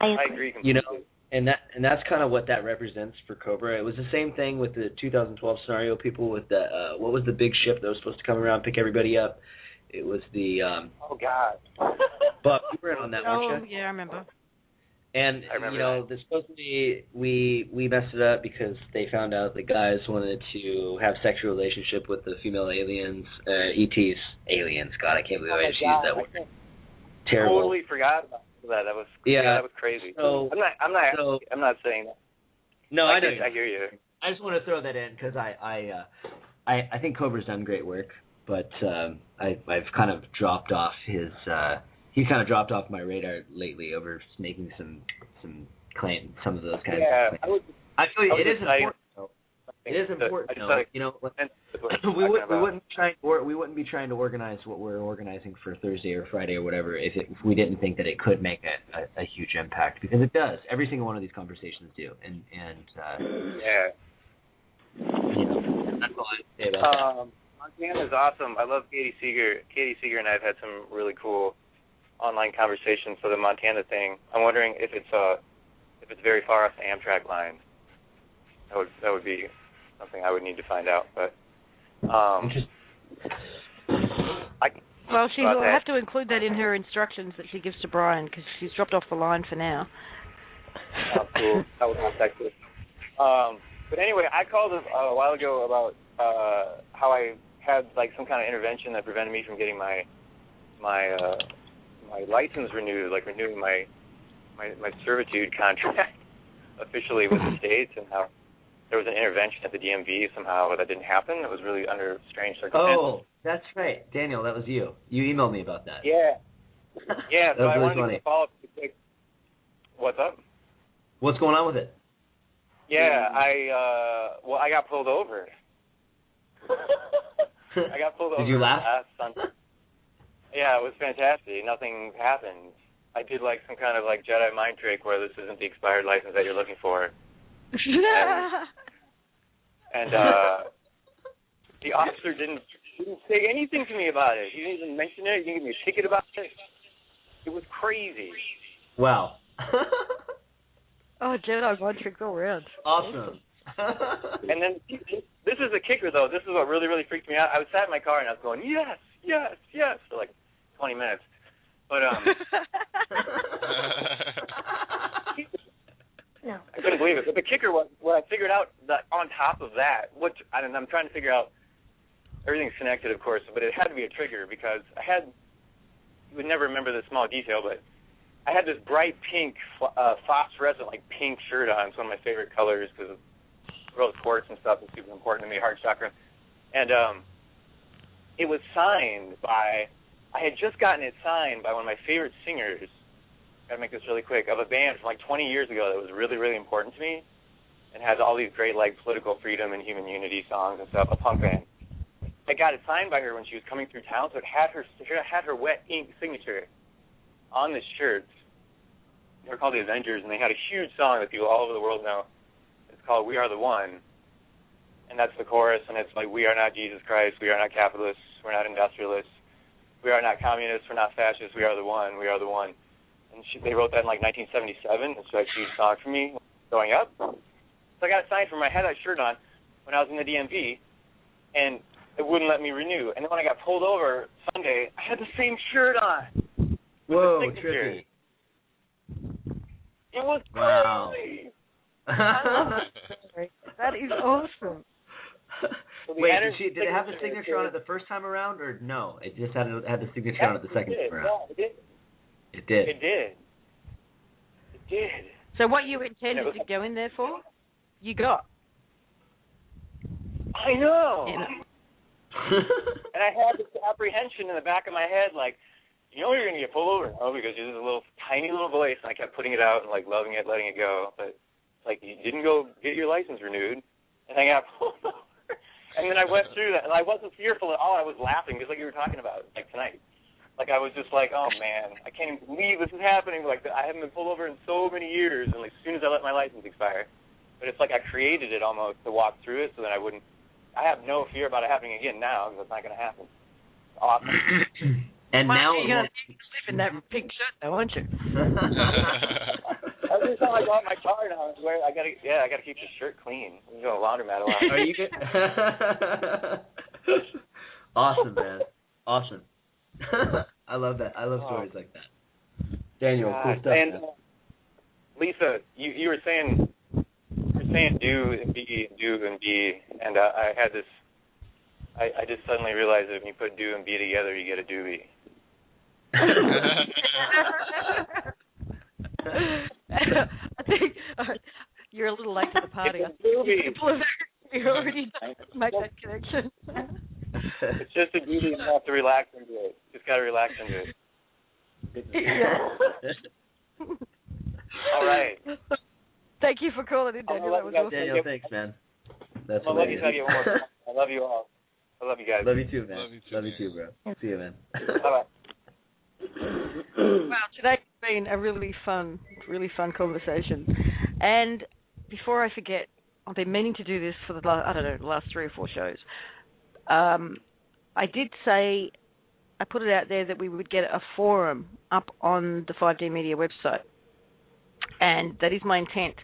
I agree completely. You know, and that's kind of what that represents for Cobra. It was the same thing with the 2012 scenario. People with the what was the big ship that was supposed to come around and pick everybody up? It was the oh God. But you were in on that, weren't you? Yeah, I remember. And you know, supposedly we messed it up because they found out the guys wanted to have sexual relationship with the female aliens, ETs, aliens. God, I can't believe I just used that word. Terrible. Totally forgot about that. That was crazy. So, I'm not saying that. No, I know. I hear you. I just want to throw that in because I think Cobra's done great work, but I've kind of dropped off his. He's kind of dropped off my radar lately over making some claims, some of those kinds of claims. I feel you, it is important. It is important. You know, we wouldn't be trying to organize what we're organizing for Thursday or Friday or whatever if we didn't think that it could make a huge impact, because it does. Every single one of these conversations do, and That's all I say about that. Montana's awesome. I love Katie Seeger. Katie Seeger and I have had some really cool online conversations for the Montana thing. I'm wondering if it's very far off the Amtrak line. That would be something I would need to find out. But she'll have to include that in her instructions that she gives to Brian because she's dropped off the line for now. Oh, cool. That was unexpected. But anyway, I called a while ago about how I had like some kind of intervention that prevented me from getting my license renewed, like renewing my servitude contract officially with the states, and how there was an intervention at the DMV somehow that didn't happen. It was really under strange circumstances. Oh, that's right, Daniel. That was you. You emailed me about that. Yeah. Yeah. So I really wanted to follow up. What's up? What's going on with it? Yeah, I got pulled over. I got pulled over. Did you laugh? Last Sunday. Yeah, it was fantastic. Nothing happened. I did like some kind of like Jedi mind trick where this isn't the expired license that you're looking for. And the officer didn't say anything to me about it. He didn't even mention it. He didn't give me a ticket about it. It was crazy. Wow. Oh, Jedi mind tricks all around. Awesome. And then this is the kicker, though. This is what really, really freaked me out. I was sat in my car and I was going, yes, yes, yes, for like 20 minutes. But No. I couldn't believe it. But the kicker was what I figured out that on top of that, I'm trying to figure out, everything's connected, of course, but it had to be a trigger because you would never remember this small detail, but I had this bright pink, phosphorescent, like pink shirt on. It's one of my favorite colors because rose quartz and stuff is super important to me, heart chakra. And it was signed by, I had just gotten it signed by one of my favorite singers, gotta make this really quick, of a band from like 20 years ago that was really, really important to me and has all these great like political freedom and human unity songs and stuff, a punk band. I got it signed by her when she was coming through town, so it had her wet ink signature on the shirts. They were called the Avengers, and they had a huge song that people all over the world know. It's called We Are the One, and that's the chorus, and it's like, we are not Jesus Christ, we are not capitalists, we're not industrialists, we are not communists, we're not fascists, we are the one, we are the one. And they wrote that in like 1977. It's like a huge song for me growing up. So I got it signed for me. I had that shirt on when I was in the DMV, and it wouldn't let me renew. And then when I got pulled over Sunday, I had the same shirt on. Whoa, trippy. It was crazy. Wow. That is awesome. So wait, did it have the signature on it the first time around, or no? It just had the signature on it the second time around. Yeah, it did. It did. It did. It did. So what you intended to go in there for, you got. I know. Yeah. And I had this apprehension in the back of my head, like, you know you're going to get pulled over, no? Because there's a little tiny little voice, and I kept putting it out and like loving it, letting it go. But like, you didn't go get your license renewed, and I got pulled over. And then I went through that, and I wasn't fearful at all. I was laughing, just like you were talking about, like tonight. Like, I was just like, oh, man, I can't even believe this is happening. Like, I haven't been pulled over in so many years, and like, as soon as I let my license expire. But it's like I created it almost to walk through it so that I have no fear about it happening again now, because it's not going to happen. It's awesome. And now you're going to live in that pink shirt now, aren't you? Every time I go out in my car now, I got to keep the shirt clean. I'm going to laundromat a lot. Are you good? Awesome, man. Awesome. I love that. I love stories like that. Daniel, cool stuff. And man. Lisa, you were saying do and be, and I had this. I just suddenly realized that when you put do and be together, you get a doobie. I think you're a little late to the party. You already made that connection. It's just a duty. You don't have to relax into it. Just got to relax into it. Yeah. All right. Thank you for calling in, Daniel. That was awesome. Daniel, thanks, man. That's I'll let you tell you one more time. I love you all. I love you guys. Love you too, man. Love you too, bro. See you, man. Bye-bye. Wow, today's been a really fun conversation. And before I forget, I've been meaning to do this for the last 3 or 4 shows. I did say, I put it out there that we would get a forum up on the 5D Media website, and that is my intent,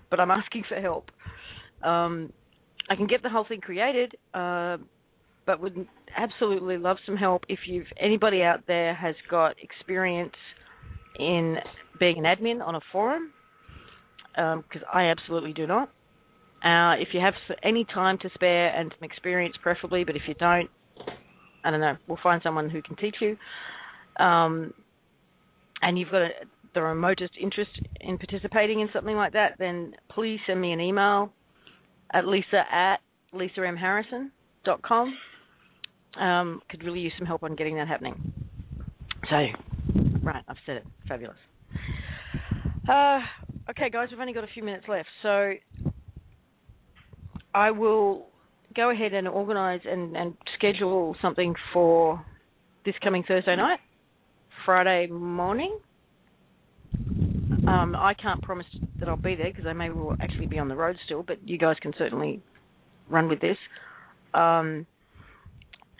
but I'm asking for help. I can get the whole thing created, but would absolutely love some help if anybody out there has got experience in being an admin on a forum, because I absolutely do not. If you have any time to spare and some experience preferably, but if you don't, I don't know, we'll find someone who can teach you. And you've got the remotest interest in participating in something like that, then please send me an email at lisa@lisamharrison.com. Could really use some help on getting that happening. So, right, I've said it. Fabulous. Okay, guys, we've only got a few minutes left, so I will go ahead and organise and schedule something for this coming Thursday night, Friday morning. I can't promise that I'll be there because I may well actually be on the road still, but you guys can certainly run with this.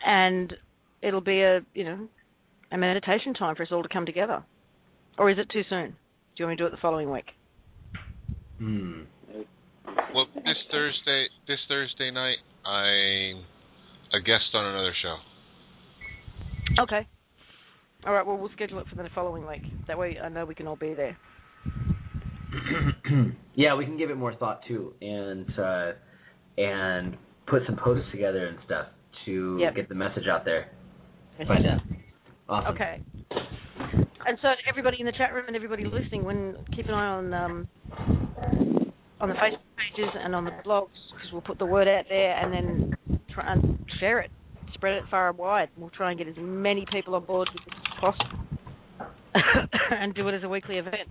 And it'll be a meditation time for us all to come together. Or is it too soon? Do you want me to do it the following week? Well, this Thursday night, I'm a guest on another show. Okay. All right, well, we'll schedule it for the following week. That way I know we can all be there. Yeah, we can give it more thought, too, and put some posts together and stuff to get the message out there. Find out. Awesome. Okay. And so everybody in the chat room and everybody listening, keep an eye on the Facebook pages and on the blogs, because we'll put the word out there and then try and share it, spread it far and wide. We'll try and get as many people on board with this as possible and do it as a weekly event.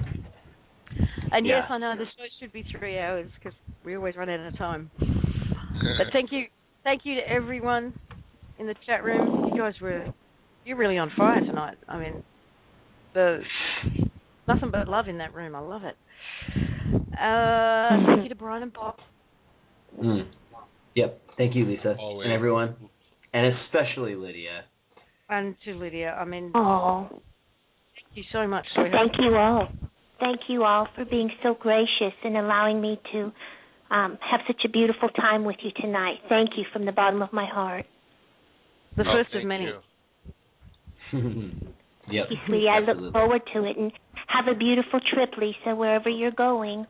And yes, I know the show should be 3 hours because we always run out of time. But thank you to everyone in the chat room. You guys you're really on fire tonight. I mean, nothing but love in that room. I love it. Thank you to Brian and Bob. Yep. Thank you, Lisa. Always. And everyone. And especially Lydia. And to Lydia. I mean, thank you so much, sweetheart. Thank you all. Thank you all for being so gracious and allowing me to have such a beautiful time with you tonight. Thank you from the bottom of my heart. The first of many. Yep. Thank you, sweetie. I look forward to it. And have a beautiful trip, Lisa, wherever you're going.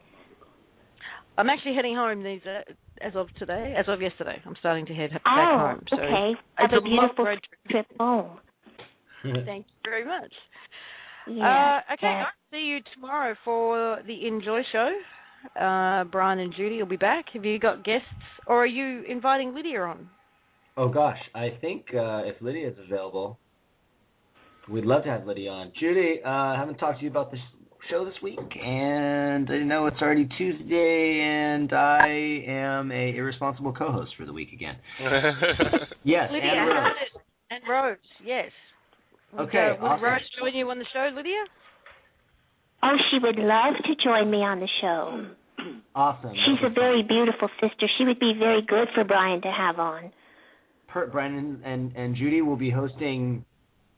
I'm actually heading home as of yesterday. I'm starting to head back home. So okay. Have a beautiful trip home. Thank you very much. Yeah. Okay, I'll see you tomorrow for the Enjoy Show. Brian and Judy will be back. Have you got guests, or are you inviting Lydia on? Oh, gosh. I think if Lydia is available, we'd love to have Lydia on. Judy, I haven't talked to you about this show this week, and I know it's already Tuesday, and I am a irresponsible co-host for the week again. Yes, Lydia, and Rose. And Rose, yes. Okay, would awesome. Rose join you on the show, Lydia? Oh, she would love to join me on the show. Awesome. She's a very beautiful sister. She would be very good for Brian to have on. Brian and Judy will be hosting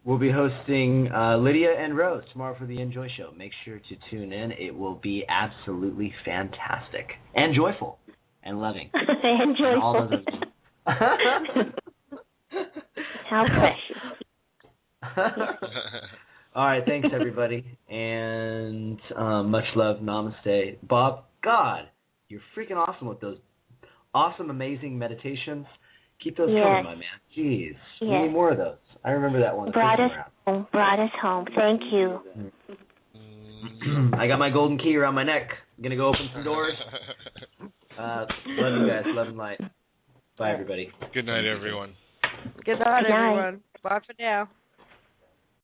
Lydia and Rose tomorrow for the Enjoy Show. Make sure to tune in. It will be absolutely fantastic and joyful and loving. And joyful. And all those other things. How precious. All right, thanks everybody, and much love. Namaste, Bob. God, you're freaking awesome with those awesome, amazing meditations. Keep those coming, my man. Jeez, we need more of those. I remember that one. Brought us home. Thank you. I got my golden key around my neck. I'm gonna go open some doors. Love you guys. Love and light. Bye, everybody. Good night, everyone. Good night, everyone. Bye for now.